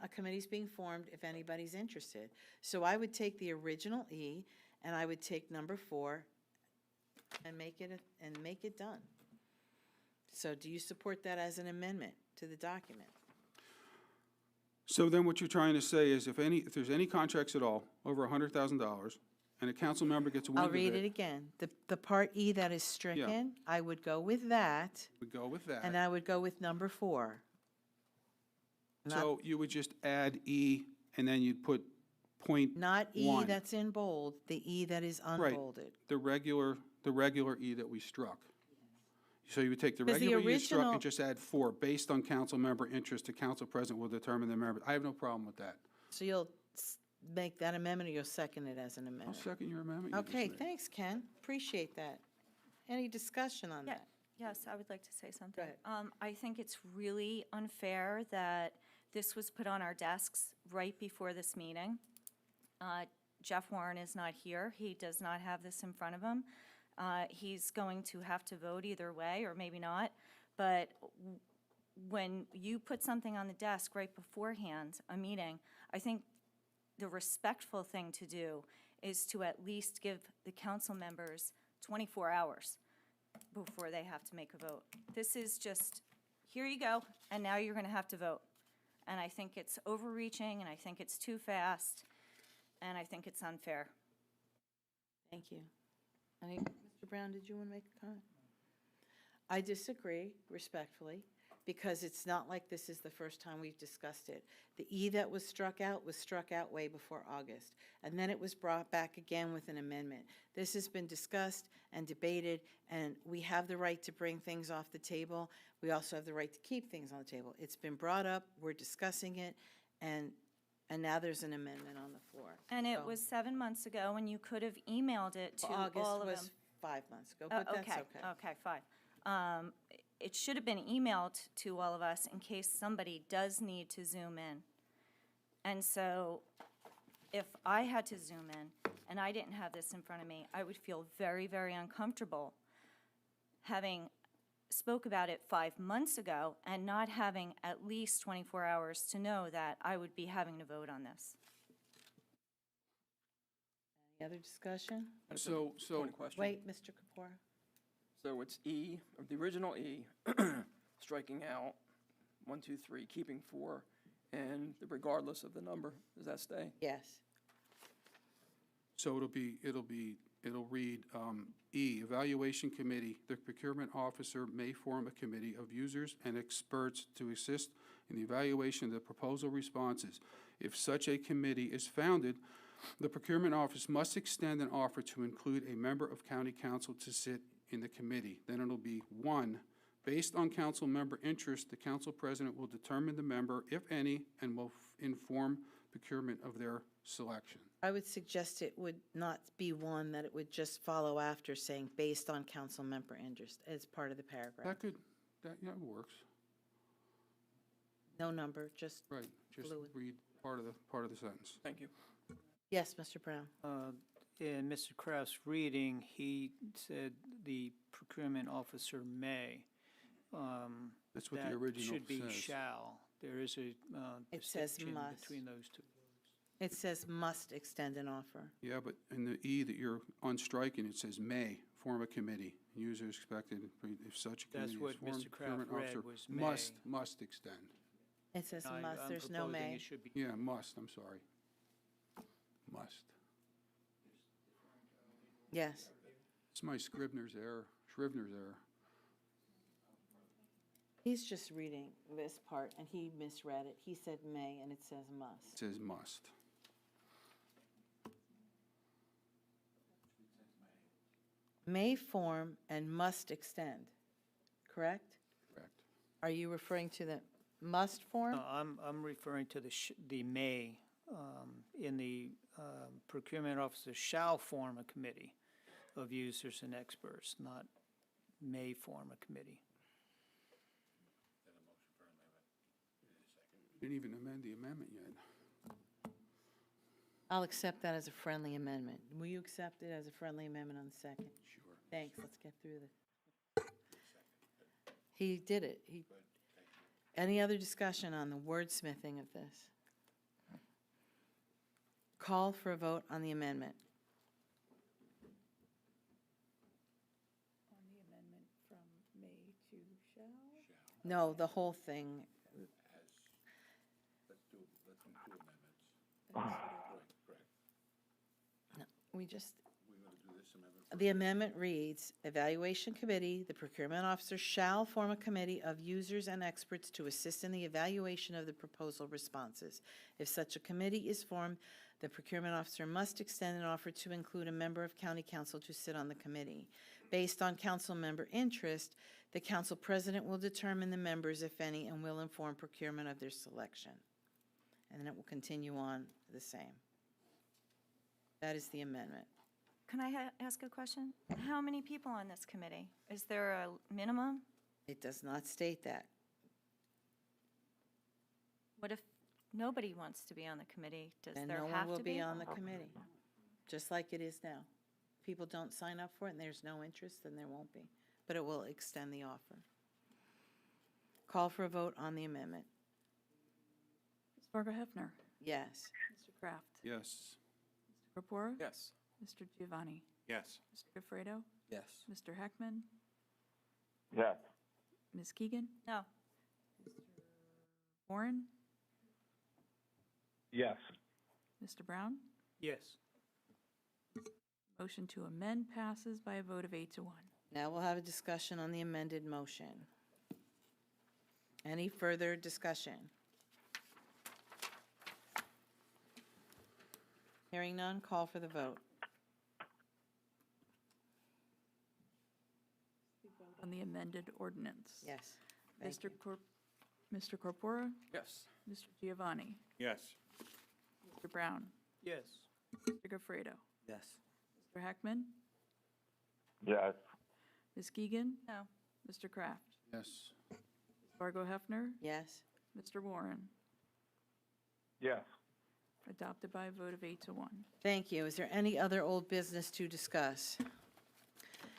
A: a committee's being formed if anybody's interested. So I would take the original E, and I would take number 4 and make it done. So do you support that as an amendment to the document?
I: So then what you're trying to say is if there's any contracts at all over $100,000, and a council member gets wind
A: I'll
I: of
A: read it again. The part E that is stricken, I would go with that,
I: we go with that.
A: and I would go with number 4.
I: So you would just add E, and then you'd put point
A: Not E
I: 1.
A: that's in bold, the E that is
I: Right.
A: unbolded.
I: The regular E that we struck. So you would take the
A: 'Cause the
I: regular E you struck
A: original-
I: and just add 4, based on council member interest, the council president will determine the member. I have no problem with that.
A: So you'll make that amendment, or you'll second it as an
I: I'll
A: amendment?
I: second your amendment. you just
A: Okay,
I: made.
A: thanks, Ken. Appreciate that. Any discussion on
O: Yeah,
A: that?
O: yes, I would like to say something.
A: ahead.
O: I think it's really unfair that this was put on our desks right before this meeting. Jeff Warren is not here. He does not have this in front of him. He's going to have to vote either way, or maybe not. But when you put something on the desk right beforehand, a meeting, I think the respectful thing to do is to at least give the council members 24 hours before they have to make a vote. This is just, here you go, and now you're going to have to vote. And I think it's overreaching, and I think it's too fast, and I think it's unfair.
A: Thank you. Mr. Brown, did you want to make a comment? I disagree respectfully, because it's not like this is the first time we've discussed it. The E that was struck out way before August, and then it was brought back again with an amendment. This has been discussed and debated, and we have the right to bring things off the table. We also have the right to keep things on the table. It's been brought up, we're discussing it, and now there's an amendment on the floor.
O: And it
A: So-
O: was 7 months ago, and you could have emailed it to all of them.
A: August was 5 months ago, but that's okay.
O: Okay, fine. It should have been emailed to all of us in case somebody does need to zoom in. And so if I had to zoom in and I didn't have this in front of me, I would feel very, very uncomfortable having spoke about it 5 months ago and not having at least 24 hours to know that I would be having to vote on this.
A: Any other discussion?
I: So,
N: Point of question.
A: Wait, Mr. Kapoor.
N: So it's E, or the original E, striking out 1, 2, 3, keeping 4, and regardless of the number, does that stay?
A: Yes.
I: So it'll read, E, evaluation committee, the procurement officer may form a committee of users and experts to assist in the evaluation of the proposal responses. If such a committee is founded, the procurement office must extend an offer to include a member of county council to sit in the committee. Then it'll be 1, based on council member interest, the council president will determine the member, if any, and will inform procurement of their selection.
A: I would suggest it would not be 1, that it would just follow after saying, based on council member interest, as part of the paragraph.
I: That works.
A: No number, just
I: Right, just
A: fluid.
I: read part of the sentence.
N: Thank you.
A: Yes, Mr. Brown.
J: In Mr. Kraft's reading, he said the procurement officer may.
I: That's what the original
J: That should be
I: says.
J: shall. There is a
A: It says
J: distinction
A: must.
J: between those two.
A: It says must extend an offer.
I: Yeah, but in the E that you're on striking, it says may form a committee. Users expected, if such a
J: That's
I: committee is
J: what
I: formed,
J: Mr. Kraft
I: procurement officer
J: read was may.
I: must extend.
A: It says
J: I-
A: must,
J: I'm
A: there's no
J: proposing
A: may.
J: it should be
I: Yeah, must, I'm sorry. Must.
A: Yes.
I: It's my Scrivener's error.
A: He's just reading this part, and he misread it. He said may, and it says
I: It
A: must.
I: says must.
A: May form and must extend, correct?
I: Correct.
A: Are you referring to the must form?
J: No, I'm referring to the may, in the procurement officer shall form a committee of users and experts, not may form a committee.
I: Didn't even amend the amendment yet.
A: I'll accept that as a friendly amendment. Will you accept it as a friendly amendment on the second?
I: Sure.
A: Thanks, let's get through this. He did it. Any other discussion on the wordsmithing of this? Call for a vote on the amendment.
B: On the amendment from may to shall?
A: No, the whole thing. No, we just. The amendment reads, Evaluation Committee, the procurement officer shall form a committee of users and experts to assist in the evaluation of the proposal responses. If such a committee is formed, the procurement officer must extend an offer to include a member of county council to sit on the committee. Based on council member interest, the council president will determine the members, if any, and will inform procurement of their selection. And then it will continue on the same. That is the amendment.
O: Can I ask a question? How many people on this committee? Is there a minimum?
A: It does not state that.
O: What if nobody wants to be on the committee? Does
A: And
O: there
A: no one
O: have
A: will
O: to
A: be
O: be?
A: on the committee, just like it is now. People don't sign up for it and there's no interest, then there won't be. But it will extend the offer. Call for a vote on the amendment.
B: Ms. Fargo Hefner?
A: Yes.
B: Mr. Kraft?
I: Yes.
B: Mr. Corpora?
L: Yes.
B: Mr. Giovanni?
K: Yes.
B: Mr. Gafredo?
L: Yes.
B: Mr. Heckman?
H: Yes.
B: Ms. Keegan?
O: No.
B: Warren?
M: Yes.
B: Mr. Brown?
J: Yes.
B: Motion to amend passes by a vote of 8 to 1.
A: Now we'll have a discussion on the amended motion. Any further discussion? Hearing none, call for the vote.
B: On the amended ordinance.
A: Yes. Thank
B: Mr. Mr. Corpora?
L: Yes.
B: Mr. Giovanni?
K: Yes.
B: Mr. Brown?
J: Yes.
B: Mr. Gafredo?
L: Yes.
B: Mr. Heckman?
H: Yes.
B: Ms. Keegan?
O: No.
B: Mr. Kraft?
I: Yes.
B: Ms. Fargo Hefner?
A: Yes.
B: Mr. Warren?
M: Yes.
B: Adopted by a vote of 8 to 1.
A: Thank you. Is there any other old business to discuss?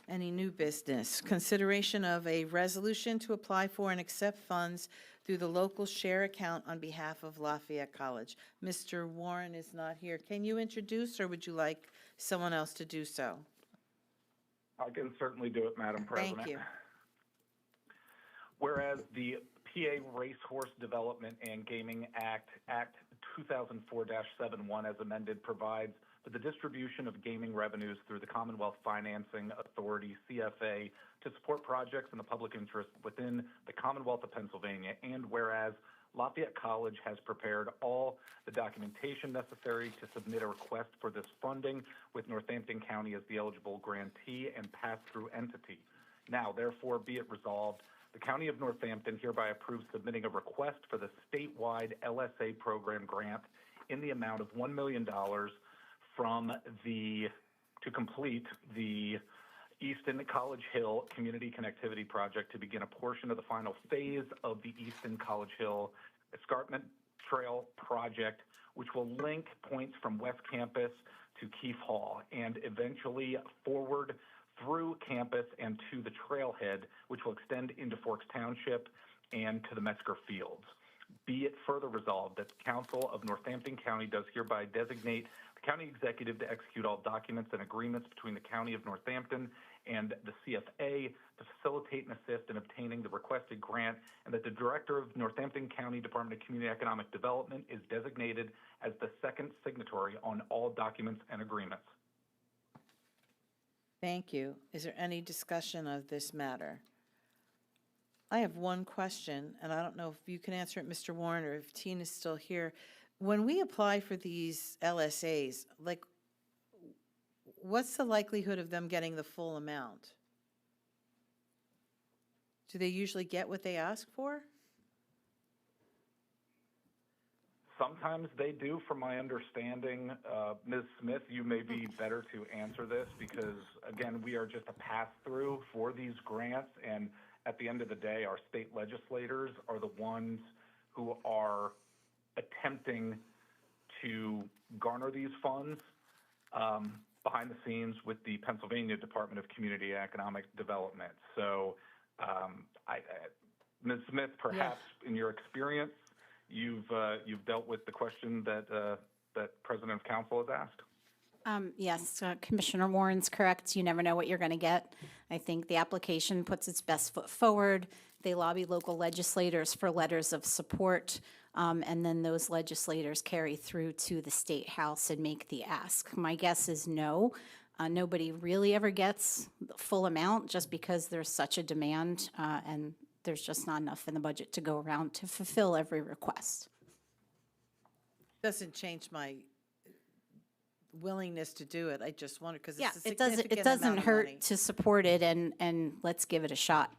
A: Any new business? Consideration of a resolution to apply for and accept funds through the local share account on behalf of Lafayette College. Mr. Warren is not here. Can you introduce, or would you like someone else to do so?
M: I can certainly do it, Madam President.
A: Thank you.
M: Whereas the PA Racehorse Development and Gaming Act 2004-71 as amended provides for the distribution of gaming revenues through the Commonwealth Financing Authority, CFA, to support projects in the public interest within the Commonwealth of Pennsylvania. And whereas Lafayette College has prepared all the documentation necessary to submit a request for this funding, with Northampton County as the eligible grantee and pass-through entity. Now, therefore, be it resolved, the County of Northampton hereby approves submitting a request for the statewide LSA program grant in the amount of $1 million to complete the Easton College Hill Community Connectivity Project to begin a portion of the final phase of the Easton College Hill Escarpment Trail Project, which will link points from West Campus to Keefe Hall and eventually forward through campus and to the trailhead, which will extend into Forks Township and to the Metzger Fields. Be it further resolved that the Council of Northampton County does hereby designate the county executive to execute all documents and agreements between the County of Northampton and the CFA to facilitate and assist in obtaining the requested grant, and that the Director of Northampton County Department of Community Economic Development is designated as the second signatory on all documents and agreements.
A: Thank you. Is there any discussion of this matter? I have one question, and I don't know if you can answer it, Mr. Warren, or if Tina's still here. When we apply for these LSAs, like, what's the likelihood of them getting the full amount? Do they usually get what they ask for?
M: Sometimes they do, from my understanding. Ms. Smith, you may be better to answer this because, again, we are just a pass-through for these grants, and at the end of the day, our state legislators are the ones who are attempting to garner these funds behind the scenes with the Pennsylvania Department of Community Economic Development. So, Ms. Smith, perhaps in your experience, you've dealt with the question that President of Council has asked.
P: Yes, Commissioner Warren's correct. You never know what you're going to get. I think the application puts its best foot forward. They lobby local legislators for letters of support, and then those legislators carry through to the State House and make the ask. My guess is no. Nobody really ever gets the full amount just because there's such a demand, and there's just not enough in the budget to go around to fulfill every request.
A: Doesn't change my willingness to do it. I just wonder, because
P: Yeah,
A: it's a
P: it doesn't,
A: significant
P: it doesn't
A: amount of money.
P: hurt to support it, and let's give it a shot.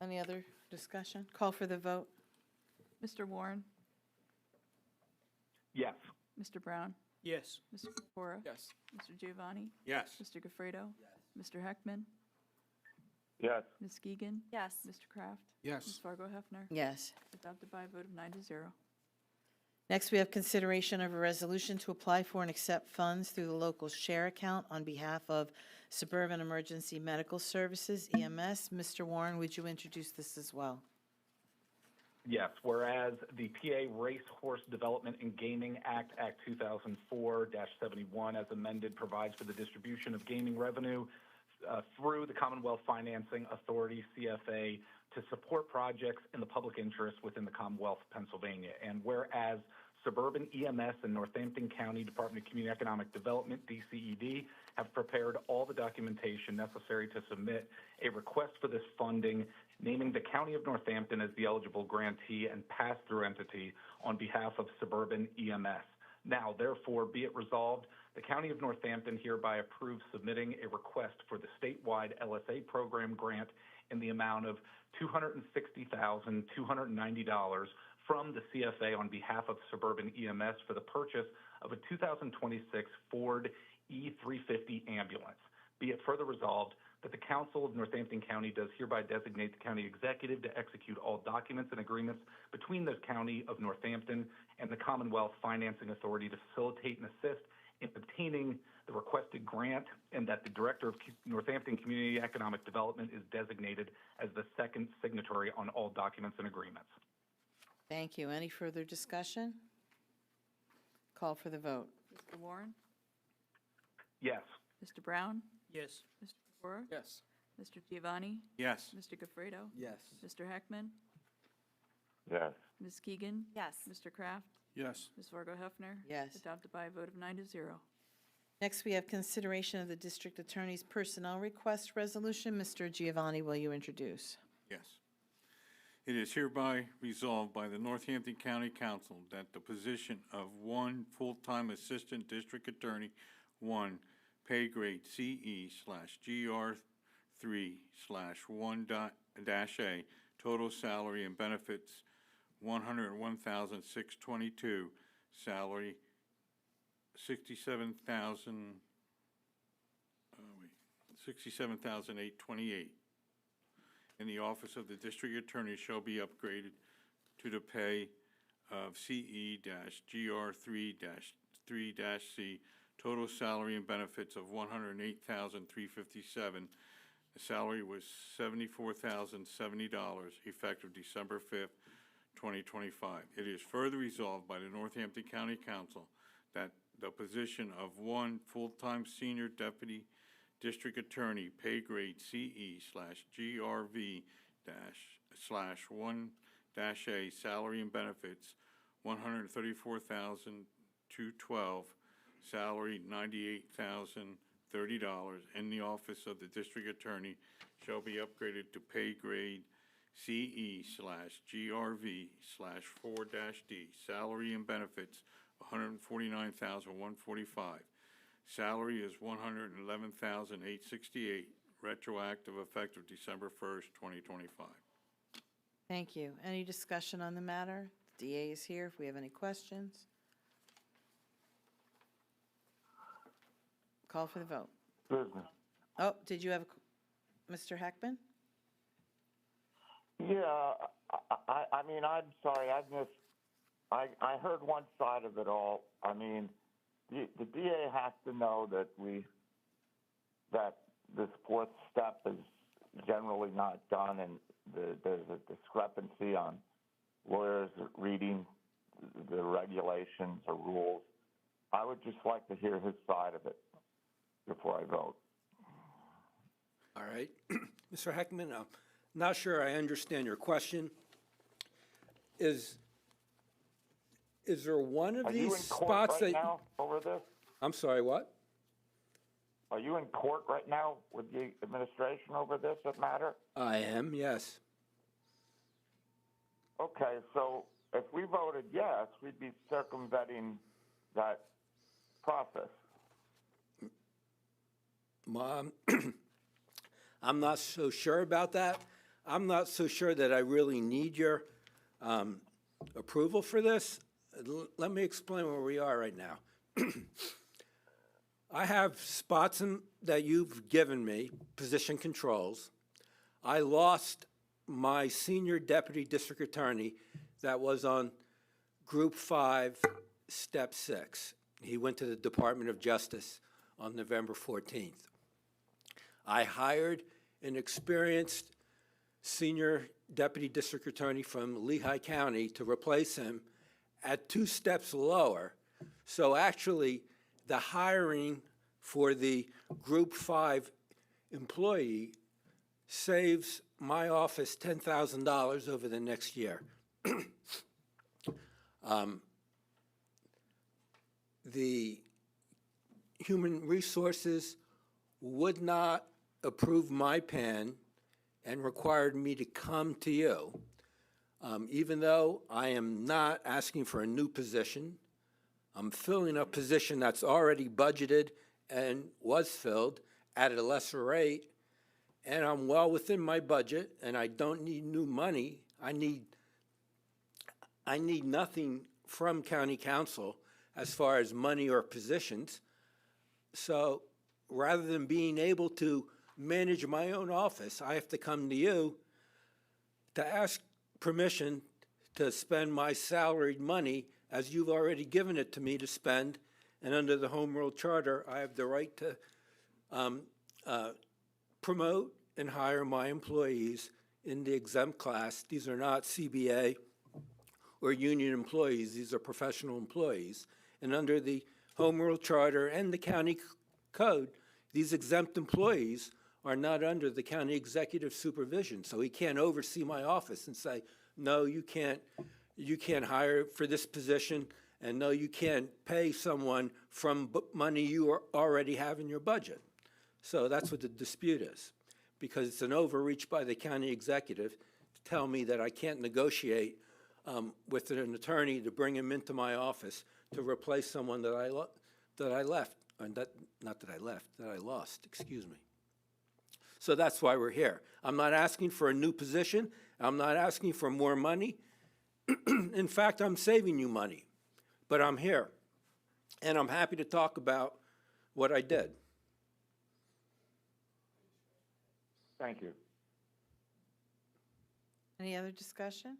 A: Any other discussion? Call for the vote.
B: Mr. Warren?
M: Yes.
B: Mr. Brown?
J: Yes.
B: Mr. Pecora?
N: Yes.
B: Mr. Giovanni?
K: Yes.
B: Mr. Gafredo? Mr. Heckman?
H: Yes.
B: Ms. Keegan?
O: Yes.
B: Mr. Kraft?
I: Yes.
B: Ms. Fargo Hefner?
A: Yes.
B: Adopted by a vote of 9-0.
A: Next, we have consideration of a resolution to apply for and accept funds through the local share account on behalf of Suburban Emergency Medical Services, EMS. Mr. Warren, would you introduce this as well?
M: Yes, whereas the PA Racehorse Development and Gaming Act, Act 2004-71, as amended, provides for the distribution of gaming revenue through the Commonwealth Financing Authority, CFA, to support projects in the public interest within the Commonwealth of Pennsylvania. And whereas Suburban EMS and Northampton County Department of Community Economic Development, DCED, have prepared all the documentation necessary to submit a request for this funding, naming the County of Northampton as the eligible grantee and pass-through entity on behalf of Suburban EMS. Now, therefore, be it resolved, the County of Northampton hereby approves submitting a request for the statewide LSA program grant in the amount of $260,290 from the CFA on behalf of Suburban EMS for the purchase of a 2026 Ford E350 ambulance. Be it further resolved that the Council of Northampton County does hereby designate the county executive to execute all documents and agreements between the County of Northampton and the Commonwealth Financing Authority to facilitate and assist in obtaining the requested grant, and that the Director of Northampton Community Economic Development is designated as the second signatory on all documents and agreements.
A: Thank you. Any further discussion? Call for the vote.
B: Mr. Warren?
M: Yes.
B: Mr. Brown?
J: Yes.
B: Mr. Pecora?
N: Yes.
B: Mr. Giovanni?
K: Yes.
B: Mr. Gafredo?
L: Yes.
B: Mr. Heckman?
H: Yes.
B: Ms. Keegan?
O: Yes.
B: Mr. Kraft?
I: Yes.
B: Ms. Fargo Hefner?
A: Yes.
B: Adopted by a vote of 9-0.
A: Next, we have consideration of the District Attorney's Personnel Request Resolution. Mr. Giovanni, will you introduce?
K: Yes. It is hereby resolved by the Northampton County Council that the position of one full-time Assistant District Attorney, 1, pay grade CE/GR3/1-A, total salary and benefits $101,622, salary $67,828. In the office of the district attorney shall be upgraded to the pay of CE-GR3-3-C, total salary and benefits of $108,357. The salary was $74,070, effective December 5th, 2025. It is further resolved by the Northampton County Council that the position of one full-time senior deputy district attorney, pay grade CE/GRV-/1-A, salary and benefits, $134,212, salary $98,030, in the office of the district attorney shall be upgraded to pay grade CE/GRV/4-D, salary and benefits $149,145. Salary is $111,868, retroactive effective December 1st, 2025.
A: Thank you. Any discussion on the matter? The DA is here if we have any questions. Call for the vote.
H: Business.
A: Oh, did you have, Mr. Heckman?
H: Yeah, I mean, I'm sorry, I heard one side of it all. I mean, the DA has to know that this fourth step is generally not done, and there's a discrepancy on lawyers reading the regulations or rules. I would just like to hear his side of it before I vote.
Q: All right. Mr. Heckman, I'm not sure I understand your question. Is there one of
H: Are
Q: these
H: you in court
Q: spots
H: right
Q: that...
H: now over this?
Q: I'm sorry, what?
H: Are you in court right now with the administration over this matter?
Q: I am, yes.
H: Okay, so if we voted yes, we'd be circumventing that process.
Q: Mom, I'm not so sure about that. I'm not so sure that I really need your approval for this. Let me explain where we are right now. I have spots that you've given me, position controls. I lost my senior deputy district attorney that was on Group 5, Step 6. He went to the Department of Justice on November 14th. I hired an experienced senior deputy district attorney from Lehigh County to replace him at 2 steps lower. So actually, the hiring for the Group 5 employee saves my office $10,000 over the next year. The Human Resources would not approve my pen and required me to come to you, even though I am not asking for a new position. I'm filling a position that's already budgeted and was filled at a lesser rate, and I'm well within my budget, and I don't need new money. I need nothing from county council as far as money or positions. So rather than being able to manage my own office, I have to come to you to ask permission to spend my salaried money as you've already given it to me to spend. And under the Home Rule Charter, I have the right to promote and hire my employees in the exempt class. These are not CBA or union employees. These are professional employees. And under the Home Rule Charter and the county code, these exempt employees are not under the county executive supervision. So he can't oversee my office and say, no, you can't hire for this position, and no, you can't pay someone from money you already have in your budget. So that's what the dispute is, because it's an overreach by the county executive to tell me that I can't negotiate with an attorney to bring him into my office to replace someone that I left, or that I lost, excuse me. So that's why we're here. I'm not asking for a new position. I'm not asking for more money. In fact, I'm saving you money, but I'm here, and I'm happy to talk about what I did.
H: Thank you.
A: Any other discussion?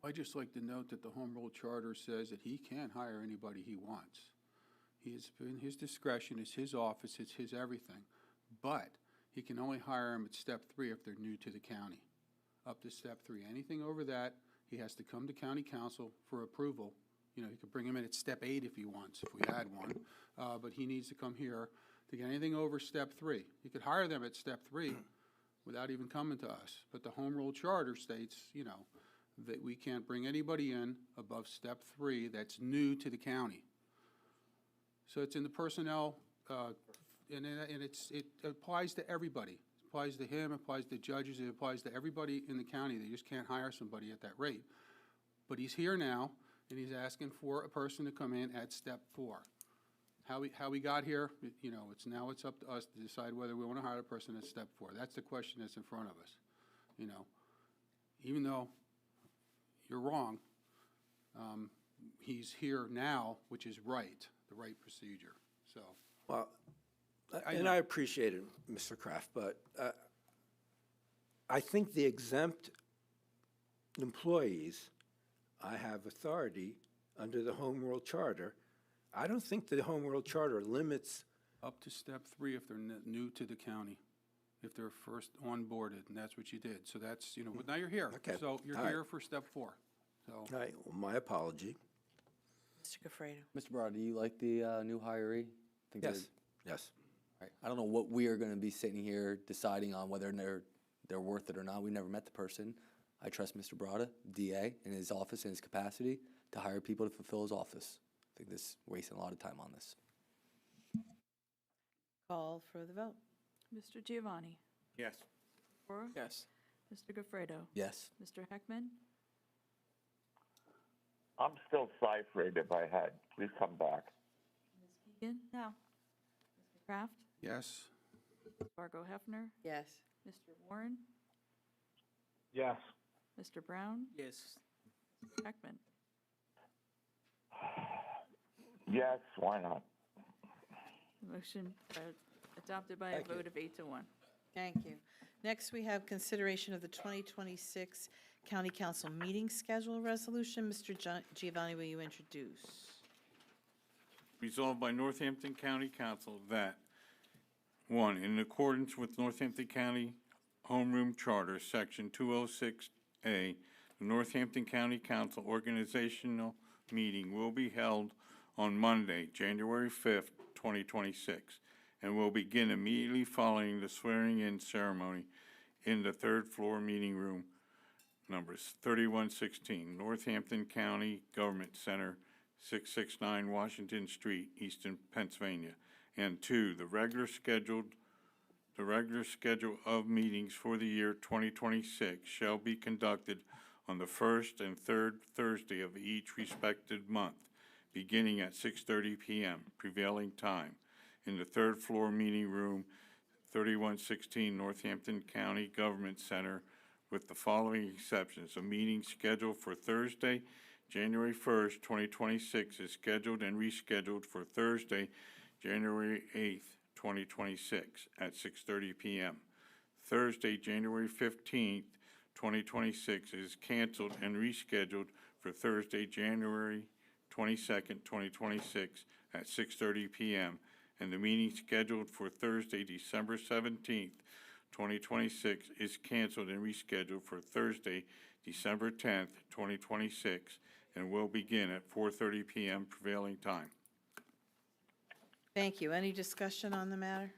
I: I'd just like to note that the Home Rule Charter says that he can't hire anybody he wants. He is in his discretion, it's his office, it's his everything. But he can only hire them at Step 3 if they're new to the county, up to Step 3. Anything over that, he has to come to county council for approval. You know, he could bring him in at step 8 if he wants, if we had one, but he needs to come here to get anything over step 3. He could hire them at step 3 without even coming to us. But the home rule charter states, you know, that we can't bring anybody in above step 3 that's new to the county. So it's in the personnel, and it applies to everybody. It applies to him, it applies to judges, it applies to everybody in the county. They just can't hire somebody at that rate. But he's here now, and he's asking for a person to come in at step 4. How we got here, you know, it's up to us to decide whether we want to hire a person at step 4. That's the question that's in front of us, you know. Even though you're wrong, he's here now, which is right, the right procedure, so.
Q: Well, and I appreciate it, Mr. Kraft, but I think the exempt employees, I have authority under the Home Rule Charter. I don't think the Home Rule Charter limits.
I: Up to step 3 if they're new to the county, if they're first onboarded, and that's what you did. So that's, you know, but now you're here.
Q: Okay.
I: So you're
Q: All right.
I: here for step 4, so.
Q: All right, well, my apology.
A: Mr. Gafredo.
L: Mr. Barr, do you like the new hiree? Think
Q: Yes, yes.
L: Right. I don't know what we are going to be sitting here deciding on whether they're worth it or not. We never met the person. I trust Mr. Brada, DA, in his office, in his capacity, to hire people to fulfill his office. I think this wasting a lot of time on this.
A: Call for the vote.
B: Mr. Giovanni?
K: Yes.
B: Cora?
N: Yes.
B: Mr. Gafredo?
L: Yes.
B: Mr. Heckman?
H: I'm still ciphering if I had. Please come back.
B: Keegan?
O: No.
B: Mr. Kraft?
I: Yes.
B: Fargo Hefner?
A: Yes.
B: Mr. Warren?
M: Yes.
B: Mr. Brown?
J: Yes.
B: Mr. Heckman?
H: Yes, why not?
B: Motion adopted by a vote of 8 to 1.
A: Thank you. Next, we have consideration of the 2026 County Council meeting schedule resolution. Mr. Giovanni, will you introduce?
K: Resolved by Northampton County Council that, 1, in accordance with Northampton County Homeroom Charter, Section 206A, the Northampton County Council organizational meeting will be held on Monday, January 5th, 2026, and will begin immediately following the swearing-in ceremony in the third floor meeting room, numbers 3116, Northampton County Government Center, 669 Washington Street, Easton, Pennsylvania. And 2, the regular schedule of meetings for the year 2026 shall be conducted on the first and third Thursday of each respective month, beginning at 6:30 p.m. prevailing time in the third floor meeting room, 3116 Northampton County Government Center, with the following exceptions. A meeting scheduled for Thursday, January 1st, 2026 is scheduled and rescheduled for Thursday, January 8th, 2026 at 6:30 p.m. Thursday, January 15th, 2026 is canceled and rescheduled for Thursday, January 22nd, 2026 at 6:30 p.m. And the meeting scheduled for Thursday, December 17th, 2026 is canceled and rescheduled for Thursday, December 10th, 2026, and will begin at 4:30 p.m. prevailing time.
A: Thank you. Any discussion on the matter?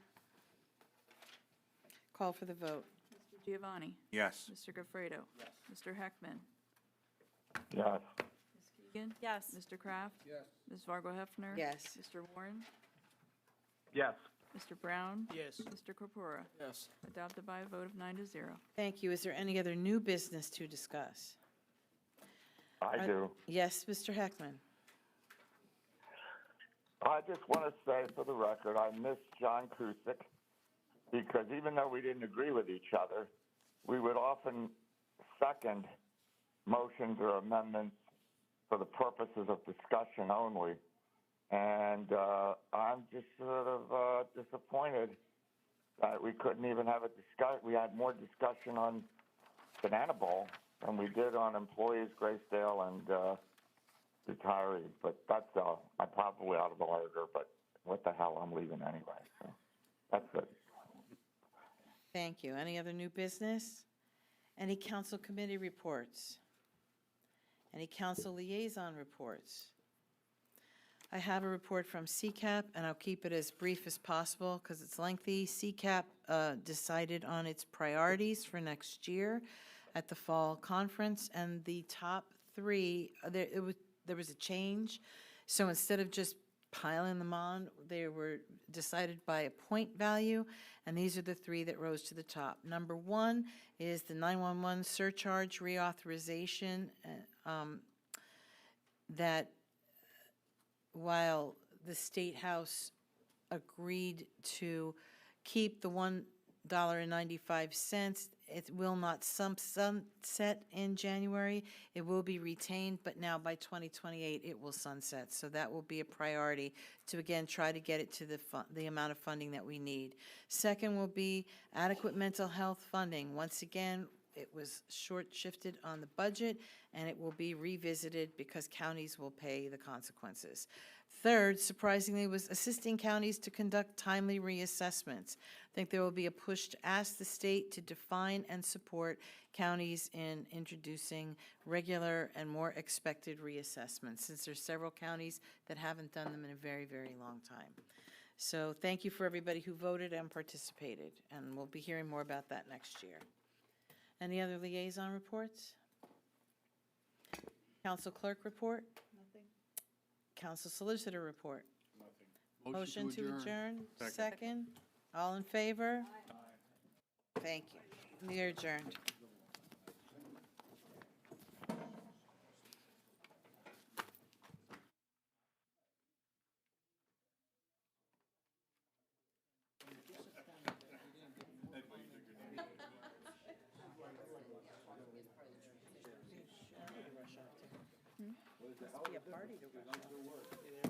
A: Call for the vote.
B: Mr. Giovanni?
K: Yes.
B: Mr. Gafredo? Yes. Mr. Heckman?
H: Yes.
B: Ms. Keegan?
O: Yes.
B: Mr. Kraft?
I: Yes.
B: Ms. Fargo Hefner?
A: Yes.
B: Mr. Warren?
M: Yes.
B: Mr. Brown?
J: Yes.
B: Mr. Corpora?
N: Yes.
B: Adopted by a vote of 9 to 0.
A: Thank you. Is there any other new business to discuss?
H: I do.
A: Yes, Mr. Heckman.
H: I just want to say for the record, I miss John Cusick, because even though we didn't agree with each other, we would often second motions or amendments for the purposes of discussion only. And I'm just sort of disappointed that we couldn't even have a discussion. We had more discussion on Banana Bowl than we did on employees, Graysdale, and retirees. But that's I'm probably out of order, but what the hell, I'm leaving anyway. So that's it.
A: Thank you. Any other new business? Any council committee reports? Any council liaison reports? I have a report from CCAP, and I'll keep it as brief as possible because it's lengthy. CCAP decided on its priorities for next year at the fall conference, and the top three, there was a change. So instead of just piling them on, they were decided by a point value, and these are the three that rose to the top. Number one is the 911 surcharge reauthorization, that while the State House agreed to keep the $1.95, it will not sunset in January. It will be retained, but now by 2028, it will sunset. So that will be a priority to, again, try to get it to the amount of funding that we need. Second will be adequate mental health funding. Once again, it was short-shifted on the budget, and it will be revisited because counties will pay the consequences. Third, surprisingly, was assisting counties to conduct timely reassessments. I think there will be a push to ask the state to define and support counties in introducing regular and more expected reassessments, since there's several counties that haven't done them in a very, very long time. So thank you for everybody who voted and participated, and we'll be hearing more about that next year. Any other liaison reports? Council clerk report? Nothing. Council solicitor report? Nothing. Motion to adjourn? Second. All in favor? Aye. Thank you. We are adjourned. Be a party to rush off to.